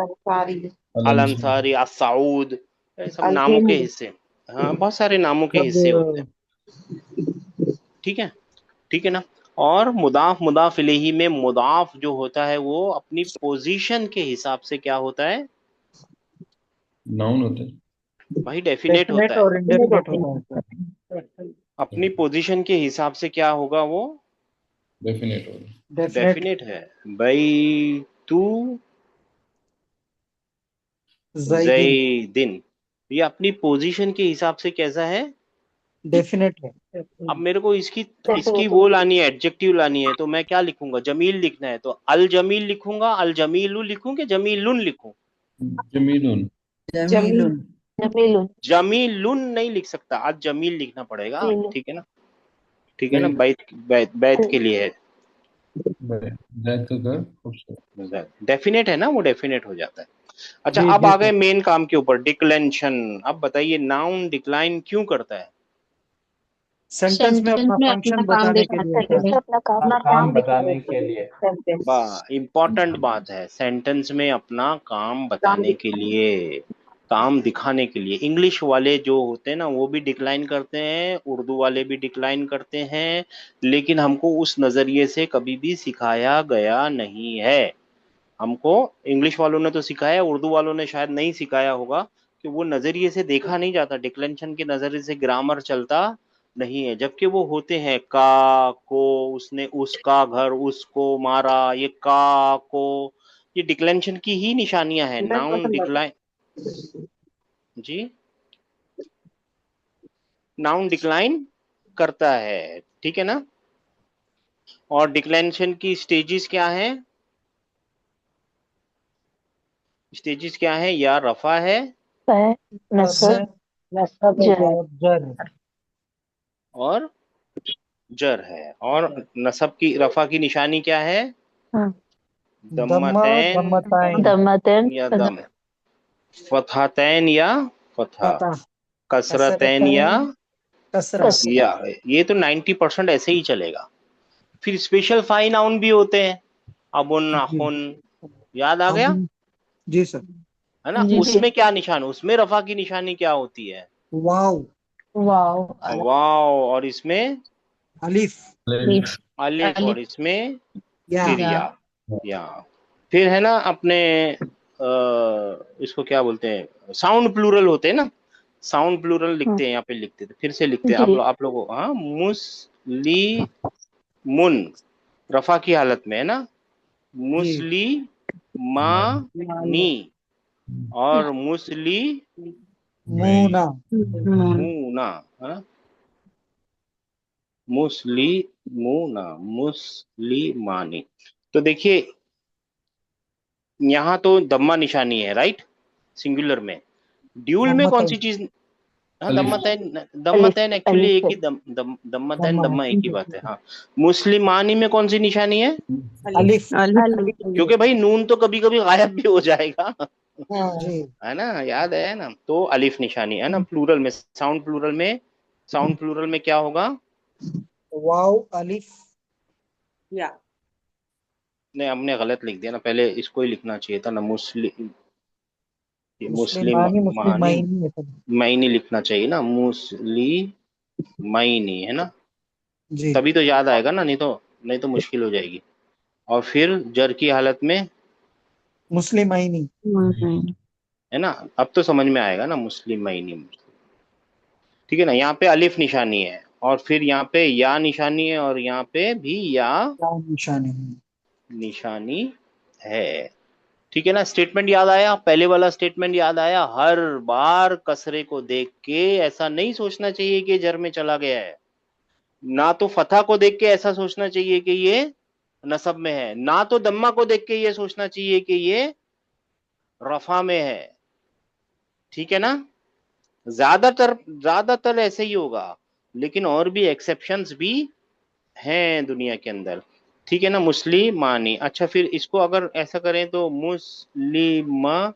अंसारी, अल सऊद, सब नामों के हिस्से। हाँ, बहुत सारे नामों के हिस्से होते हैं। ठीक है, ठीक है ना? और मुदाफ मुदाफ इलेही में मुदाफ जो होता है वो अपनी पोजीशन के हिसाब से क्या होता है? नाउन होता है भाई डेफिनेट होता है। और इंडेफिनेट होता है। अपनी पोजीशन के हिसाब से क्या होगा? वो डेफिनेट होगा। डेफिनेट है। भाई तू जैदिन, ये अपनी पोजीशन के हिसाब से कैसा है? डेफिनेट है। अब मेरे को इसकी वो लानी है, एडजेक्टिव लानी है, तो मैं क्या लिखूंगा? जमील लिखना है तो अल जमील लिखूंगा, अल जमीलु लिखूं कि जमीलुन लिखूं? जमीलुन। जमीलुन नहीं लिख सकता, आज जमील लिखना पड़ेगा। ठीक है ना? ठीक है ना? बैत के लिए है। डेफिनेट है ना, वो डेफिनेट हो जाता है। अच्छा, अब आ गए मेन काम के ऊपर, डिक्लेंशन। अब बताइए नाउन डिक्लाइन क्यों करता है? सेंटेंस में अपना फंक्शन बताने के लिए, काम बताने के लिए। इंपॉर्टेंट बात है, सेंटेंस में अपना काम बताने के लिए। काम दिखाने के लिए। इंग्लिश वाले जो होते हैं ना वो भी डिक्लाइन करते हैं, उर्दू वाले भी डिक्लाइन करते हैं, लेकिन हमको उस नजरिए से कभी भी सिखाया गया नहीं है। हमको इंग्लिश वालों ने तो सिखाया, उर्दू वालों ने शायद नहीं सिखाया होगा, कि वो नजरिए से देखा नहीं जाता, डिक्लेंशन के नजरिए से ग्रामर चलता नहीं है। जबकि वो होते हैं का को, उसने उसका घर उसको मारा, ये का को, ये डिक्लेंशन की ही निशानियां हैं। नाउन डिक्लाइन, जी, नाउन डिक्लाइन करता है, ठीक है ना। और डिक्लेंशन की स्टेजेस क्या है? स्टेजेस क्या है? या रफा है नसब जर और जर और जर है। और नसब की, रफा की निशानी क्या है? हाँ, दम्मा दम्मतैन दम्मताइन दमतन या दम, फतहतैन या फतहा, फतह कसरतैन या कसरतैन कसरा कसर या। ये तो 90% ऐसे ही चलेगा। फिर स्पेशल फाई नाउन भी होते हैं, अबुन, जी अखुन, याद आ गया, अब जी सर। है ना। जी उसमें क्या निशान, उसमें रफा की निशानी क्या होती है? वाव वाव वाव। और इसमें अलिफ अलिफ अलिफ। और अलिफ इसमें या फिर या या। फिर है ना अपने इसको क्या बोलते हैं, साउंड प्लूरल होते हैं ना, साउंड प्लूरल हाँ, लिखते हैं, यहाँ पे लिखते थे, फिर से लिखते हैं जी आप लोग, हाँ, मुस्लिमुन, रफा की हालत में, है ना। जी मुस्लिमानी और मुस्लिमूना, मूना हाँ? मुस्लिमूना, मुस्लिमानी। तो देखिए यहाँ तो दम्मा निशानी है, राइट, सिंगुलर में। ड्यूल में कौन सी दम्मतैन चीज? हाँ, अलिफ दम्मतैन, अलिफ दम्मतैन एक्चुअली अलिफ एक ही दम्मतैन दम्मा दम्मा एक ही बात है। हाँ, मुस्लिमानी में कौन सी निशानी है? अलिफ अलिफ क्योंकि भाई नून तो कभी कभी गायब भी हो जाएगा, जी है ना, याद है ना। तो अलिफ निशानी है ना, प्लूरल में, साउंड प्लूरल में, साउंड प्लूरल में क्या होगा? वाव अलिफ या नहीं, हमने गलत लिख दिया ना, पहले इसको ही लिखना चाहिए था ना, मुस्लिम, मुस्लिम मुस्लिमानी मानी, मुस्लिमाइनी है सब। मायनी लिखना चाहिए ना, मुस्लिमाइनी, है ना। जी तभी तो याद आएगा ना, नहीं तो मुश्किल हो जाएगी। और फिर जर की हालत में, मुस्लिमाइनी है ना, अब तो समझ में आएगा ना, मुस्लिमाइनी, ठीक है ना। यहाँ पे अलिफ निशानी है, और फिर यहाँ पे या निशानी है, और यहाँ पे भी या क्या निशानी है। निशानी है, ठीक है ना। स्टेटमेंट याद आया, पहले वाला स्टेटमेंट याद आया। हर बार कसरे को देख के ऐसा नहीं सोचना चाहिए कि जर में चला गया है, ना तो फतह को देख के ऐसा सोचना चाहिए कि ये नसब में है, ना तो दम्मा को देख के ये सोचना चाहिए कि ये रफा में है, ठीक है ना। ज्यादातर ऐसे ही होगा, लेकिन और भी एक्सेप्शंस भी हैं दुनिया के अंदर, ठीक है ना। मुस्लिमानी, अच्छा, फिर इसको अगर ऐसा करें तो मुस्लिमा,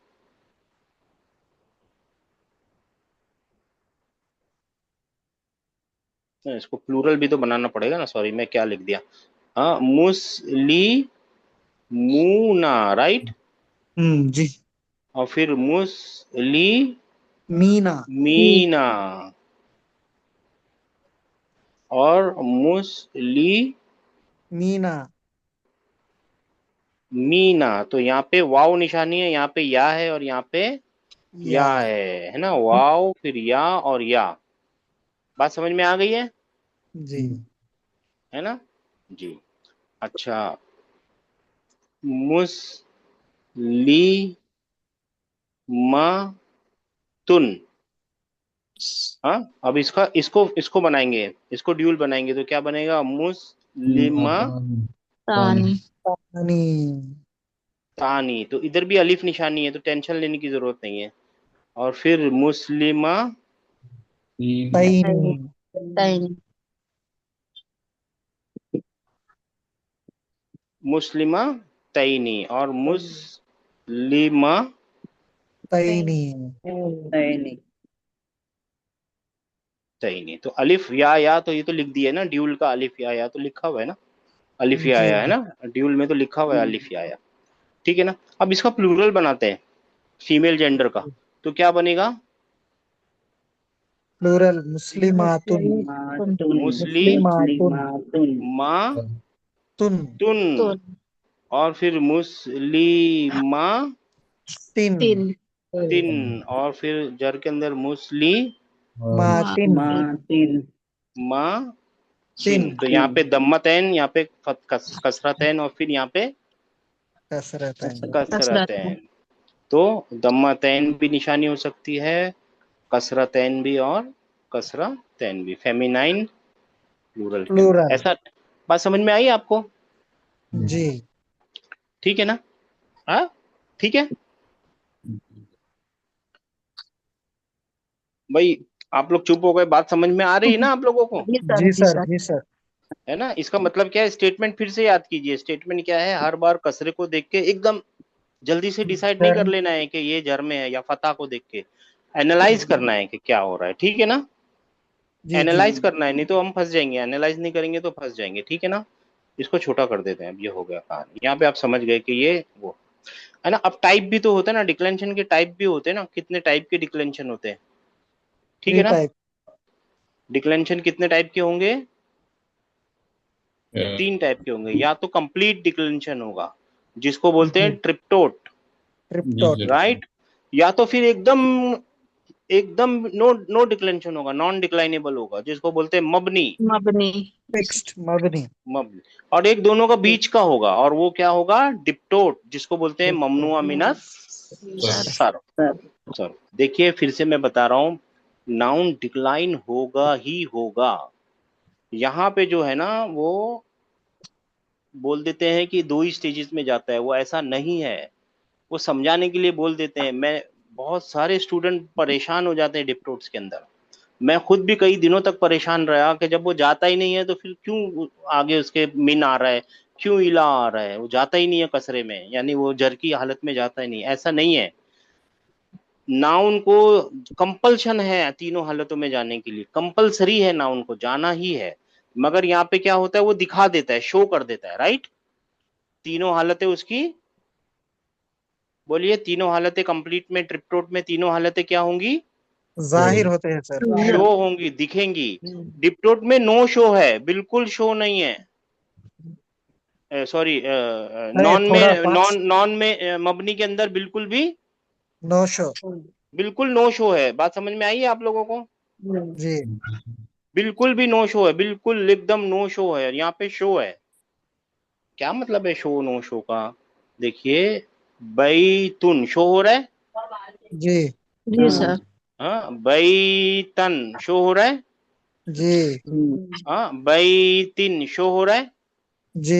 इसको प्लूरल भी तो बनाना पड़ेगा ना, सॉरी मैं क्या लिख दिया, हाँ, मुस्लिमूना, राइट। जी और फिर मुस्लिमीना, मीना और मुस्लिमीना। मीना तो यहाँ पे वाव निशानी है, यहाँ पे या है, और यहाँ पे या या है ना, वाव फिर या और या। बात समझ में आ गई जी है ना जी। अच्छा, मुस्लिमातुन, हाँ, अब इसको बनाएंगे, इसको ड्यूल बनाएंगे, तो क्या बनेगा? मुस्लिमा तानी तानी तानी। तो इधर भी अलिफ निशानी है, तो टेंशन लेने की जरूरत नहीं है। और फिर मुस्लिमा तैनी तैनी मुस्लिमा तैनी और मुस्लिमा तैनी नहीं तैनी। तो अलिफ या तो ये तो लिख दिया है ना, ड्यूल का अलिफ या तो लिखा हुआ है ना, अलिफ या जी है ना, ड्यूल में तो लिखा हुआ है अलिफ या, ठीक है ना। अब इसका प्लूरल बनाते हैं, फीमेल जेंडर का। तो क्या बनेगा? प्लूरल मुस्लिमातुन। मुस्लिमातुन तुन और फिर मुस्लिमातिन तिन और फिर जर के अंदर मुस्लिम मातिन मातिन। तिन तो यहाँ पे दम्मतैन, यहाँ पे कसरतैन और फिर यहाँ पे कसरतैन। कसरतैन। तो दम्मतैन भी निशानी हो सकती है, कसरतैन भी और कसरतैन भी, फेमिनाइन प्लूरल के अंदर। प्लूरल। ऐसा बात समझ में आई आपको? जी। ठीक है ना? हाँ ठीक है भाई, आप लोग चुप हो गए, बात समझ में आ रही है ना आप लोगों को? जी सर, जी सर। है ना? इसका मतलब क्या है? स्टेटमेंट फिर से याद कीजिए। स्टेटमेंट क्या है? हर बार कसरे को देख के एकदम जल्दी से डिसाइड नहीं कर लेना है कि ये जर में है, या फतह को देख के एनालाइज करना है कि क्या हो रहा है। ठीक है ना? जी जी। एनालाइज करना है, नहीं तो हम फंस जाएंगे। एनालाइज नहीं करेंगे तो फंस जाएंगे। ठीक है ना? इसको छोटा कर देते हैं। अब ये हो गया कहानी। यहाँ पे आप समझ गए कि ये वो है ना। अब टाइप भी तो होता है ना, डिक्लेंशन के टाइप भी होते हैं ना। कितने टाइप के डिक्लेंशन होते हैं? ठीक है ना? टाइप। डिक्लेंशन कितने टाइप के होंगे? 3 टाइप के होंगे। या तो कंप्लीट डिक्लेंशन होगा, जिसको बोलते हैं ट्रिप्टोट, ट्रिप्टोट। राइट? या तो फिर एकदम एकदम नो डिक्लेंशन होगा, नॉन डिक्लाइनेबल होगा, जिसको बोलते हैं मबनी। मबनी फिक्स्ड मबनी। मबनी। और एक दोनों का बीच का होगा, और वो क्या होगा? डिप्टोट, जिसको बोलते हैं ममनुआ मिनस सर। देखिए फिर से मैं बता रहा हूं, नाउन डिक्लाइन होगा ही होगा। यहाँ पे जो है ना, वो बोल देते हैं कि 2 ही स्टेजेस में जाता है, वो ऐसा नहीं है। वो समझाने के लिए बोल देते हैं। मैं बहुत सारे स्टूडेंट परेशान हो जाते हैं डिप्टोट्स के अंदर। मैं खुद भी कई दिनों तक परेशान रहा कि जब वो जाता ही नहीं है तो फिर क्यों आगे उसके मिन आ रहा है, क्यों इला आ रहा है? वो जाता ही नहीं है कसरे में, यानी वो जर की हालत में जाता ही नहीं। ऐसा नहीं है। नाउन को कंपल्शन है तीनों हालतों में जाने के लिए, कंपलसरी है नाउन को जाना ही है। मगर यहाँ पे क्या होता है? वो दिखा देता है, शो कर देता है, राइट? तीनों हालतें उसकी, बोलिए, तीनों हालतें कंप्लीट में, ट्रिप्टोट में तीनों हालतें क्या होंगी? जाहिर होते हैं सर। शो होंगी, दिखेंगी। डिप्टोट में नो शो है, बिल्कुल शो नहीं है। सॉरी, नॉन थोड़ा में, नॉन में, मबनी के अंदर बिल्कुल भी नो शो। बिल्कुल नो शो है। बात समझ में आई है आप लोगों को? जी। बिल्कुल भी नो शो है, बिल्कुल एकदम नो शो है। यहाँ पे शो है। क्या मतलब है शो नो शो का? देखिए, बैतुन शो हो रहा है। जी जी सर। हाँ, बैतन शो हो रहा है। जी हाँ, बैतिन शो हो रहा है जी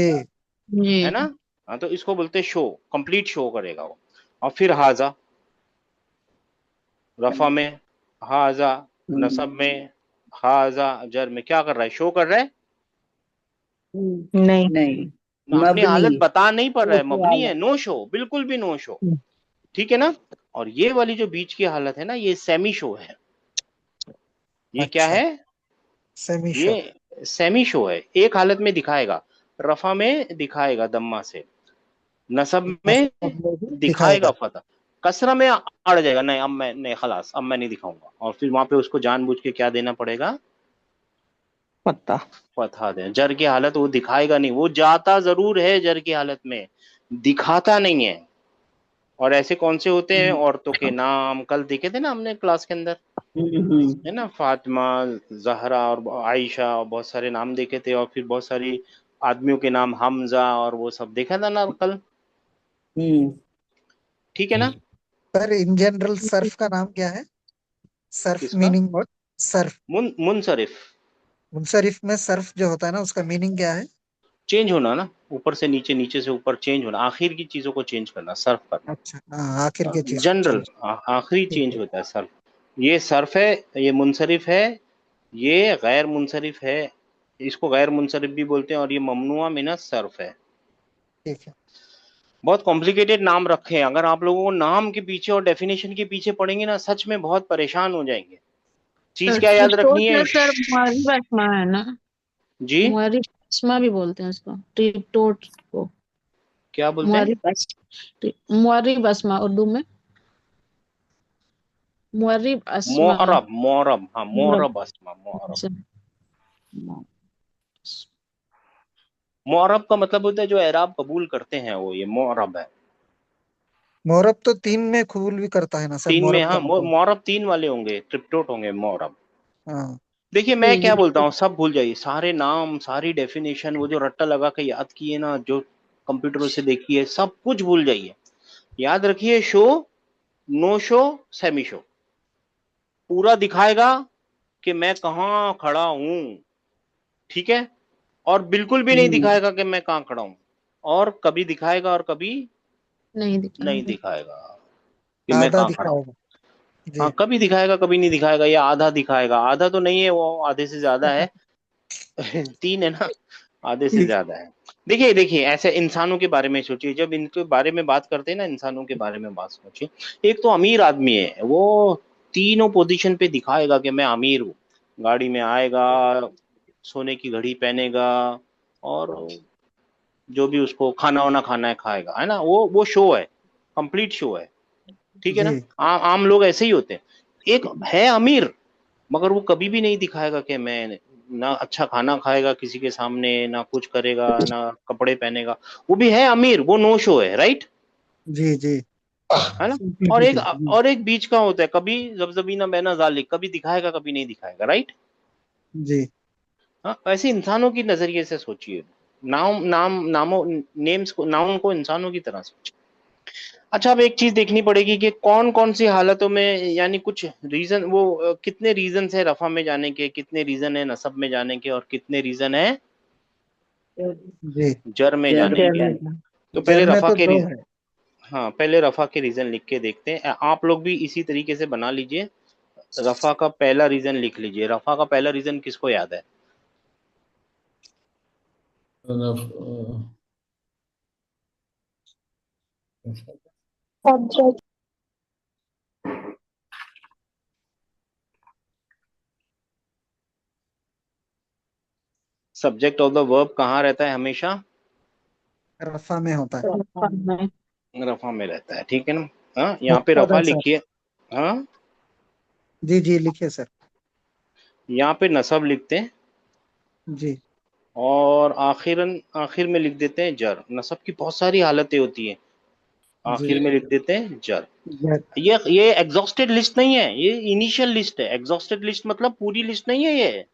है ना? हाँ, तो इसको बोलते हैं शो, कंप्लीट शो करेगा वो। और फिर हाजा, रफा में, हाजा नसब में, हाजा जर में क्या कर रहा है? शो कर रहा है नहीं ना, अपनी हालत बता नहीं पड़ रहा है। मबनी है, नो शो, बिल्कुल भी नो शो। ठीक है ना? और ये वाली जो बीच की हालत है ना, ये सेमी शो है। ये क्या है? Semi show. ये सेमी शो है। एक हालत में दिखाएगा, रफा में दिखाएगा दम्मा से, नसब में दिखाएगा फतह, कसरा में अड़ जाएगा। नहीं, अब मैं नहीं, खलास अब मैं नहीं दिखाऊंगा। और फिर वहां पे उसको जानबूझ के क्या देना पड़ेगा? पता। फतहा दें। जर की हालत वो दिखाएगा नहीं, वो जाता जरूर है जर की हालत में, दिखाता नहीं है। और ऐसे कौन से होते हैं? औरतों के नाम कल देखे थे ना हमने क्लास के अंदर, है ना? फातिमा, जहरा और आयशा, और बहुत सारे नाम देखे थे। और फिर बहुत सारी आदमियों के नाम, हमजा और वो सब देखा था ना कल। ठीक है ना? सर इन जनरल सर्फ का नाम क्या है? सर्फ किसका? Meaning what? सर्फ। मुनसरिफ। मुनसरिफ में सर्फ जो होता है ना, उसका मीनिंग क्या है? चेंज होना ना, ऊपर से नीचे, नीचे से ऊपर, चेंज होना, आखिर की चीजों को चेंज करना, सर्फ करना। अच्छा, हाँ, आखिर के चीज को जनरल चेंज। आखिरी ठीक चेंज है। होता है सर्फ। ये सर्फ है, ये मुनसरिफ है, ये गैर मुनसरिफ है। इसको गैर मुनसरिफ भी बोलते हैं। और ये ममनुआ मिनस सर्फ है। ठीक है। बहुत कॉम्प्लिकेटेड नाम रखे हैं। अगर आप लोगों को नाम के पीछे और डेफिनेशन के पीछे पढ़ेंगे ना, सच में बहुत परेशान हो जाएंगे। चीज क्या याद ट्रिप्टोट रखनी है? में सर मुअर्री बसमा है ना? जी, मुअर्री बसमा भी बोलते हैं उसको, ट्रिप्टोट को। क्या बोलते हैं? मुअर्री बस मुअर्री बसमा उर्दू में। मुअर्रिब अस्मा। मोरब, मोरब, हाँ मुअर्रिब, मोरब अस्मा, मोरब। अच्छा। मोरब का मतलब होता है जो एराब कबूल करते हैं, वो ये मोरब है। मोरब तो 3 में कबूल भी करता है ना सर, तीन में, मोरब का हाँ मतलब। मोरब 3 वाले होंगे, ट्रिप्टोट होंगे मोरब। हाँ देखिए मैं क्या जी बोलता हूँ, सब भूल जाइए, सारे नाम सारी डेफिनेशन, वो जो रट्टा लगा के याद किए ना, जो कंप्यूटर से देखी है, सब कुछ भूल जाइए। याद रखिए, show, no show, semi show पूरा दिखाएगा कि मैं कहाँ खड़ा हूं, ठीक है, और बिल्कुल भी नहीं दिखाएगा कि मैं कहाँ खड़ा हूं, और कभी दिखाएगा और कभी नहीं नहीं दिखाएगा। दिखाएगा कि मैं आधा कहाँ खड़ा हूं। दिखाएगा। हाँ जी कभी दिखाएगा कभी नहीं दिखाएगा, या आधा दिखाएगा, आधा तो नहीं है, वो आधे से ज्यादा है। 3 है ना, आधे से ठीक। ज्यादा है। देखिए देखिए, ऐसे इंसानों के बारे में सोचिए, जब इनके बारे में बात करते हैं ना, इंसानों के बारे में बात सोचिए, एक तो अमीर आदमी है, वो तीनों पोजीशन पे दिखाएगा कि मैं अमीर हूँ, गाड़ी में आएगा, सोने की घड़ी पहनेगा, और जो भी उसको खाना वाना खाना है खाएगा, है ना, वो शो है, कंप्लीट शो है, ठीक है ना। जी आम लोग ऐसे ही होते हैं। एक है अमीर, मगर वो कभी भी नहीं दिखाएगा कि मैं, ना अच्छा खाना खाएगा किसी के सामने, ना कुछ करेगा, ना कपड़े पहनेगा, वो भी है अमीर, वो नो शो है, राइट, जी जी है ना। सिंपलिसिटी जी और एक बीच का होता है, कभी जबजबीना बैना जालिक, कभी दिखाएगा कभी नहीं दिखाएगा, राइट। जी। हाँ, ऐसे इंसानों की नजरिए से सोचिए, नामों नेम्स को, नाउन को इंसानों की तरह सोचिए। अच्छा, अब एक चीज देखनी पड़ेगी कि कौन कौन सी हालतों में, यानी कुछ रीजन, वो कितने रीजन है रफा में जाने के, कितने रीजन है नसब में जाने के, और कितने रीजन है जी। जर में जाने के। तो पहले जर में रफा तो के 2 रीजन, है। हाँ पहले रफा के रीजन लिख के देखते हैं, आप लोग भी इसी तरीके से बना लीजिए। रफा का पहला रीजन लिख लीजिए, रफा का पहला रीजन किसको याद है? सब्जेक्ट ऑफ द वर्ब कहाँ रहता है हमेशा? रफा में होता है। रफा में रहता है, ठीक है ना। हाँ यहाँ पे मुक्तदा रफा सर। लिखिए। हाँ जी जी लिखिए सर। यहाँ पे नसब लिखते हैं, जी और आखिर में लिख देते हैं जर। नसब की बहुत सारी हालतें होती हैं, जी। आखिर में लिख देते हैं जर। जर। ये एग्जॉस्टेड लिस्ट नहीं है, ये इनिशियल लिस्ट है। एग्जॉस्टेड लिस्ट मतलब पूरी लिस्ट नहीं है ये,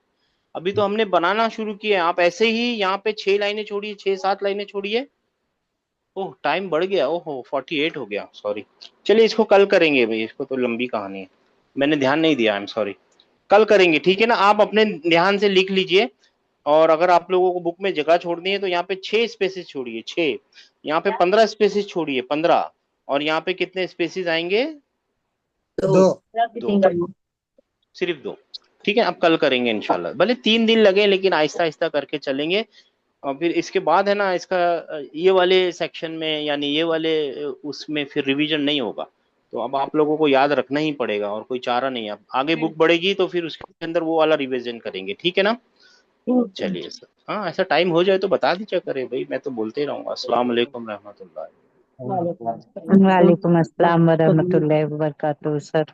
अभी तो हमने बनाना शुरू किया है। आप ऐसे ही यहाँ पे 6 लाइनें छोड़िए, 6-7 लाइनें छोड़िए। ओह टाइम बढ़ गया, ओहो 48 हो गया, सॉरी। चलिए इसको कल करेंगे भाई, इसको तो लंबी कहानी है, मैंने ध्यान नहीं दिया, आई एम सॉरी। कल करेंगे, ठीक है ना। आप अपने ध्यान से लिख लीजिए, और अगर आप लोगों को बुक में जगह छोड़नी है तो यहाँ पे 6 स्पेसेस छोड़िए, 6, यहाँ पे 15 स्पेसेस छोड़िए, 15, और यहाँ पे कितने स्पेसेस आएंगे? 2। 2, सिर्फ 2, ठीक है। अब कल करेंगे इंशाल्लाह, भले 3 दिन लगे, लेकिन आहिस्ता आहिस्ता करके चलेंगे। और फिर इसके बाद है ना, इसका ये वाले सेक्शन में, यानी ये वाले उसमें फिर रिवीजन नहीं होगा, तो अब आप लोगों को याद रखना ही पड़ेगा, और कोई चारा नहीं है। अब आगे बुक बढ़ेगी तो फिर उसके अंदर वो वाला रिवीजन करेंगे, ठीक है ना। चलिए सर, हाँ ऐसा टाइम हो जाए तो बता दीजिए करे भाई, मैं तो बोलते ही रहूंगा। अस्सलाम वालेकुम रहमतुल्लाह। वालेकुम अस्सलाम वरहमतुल्लाहि वबरकातुहू सर।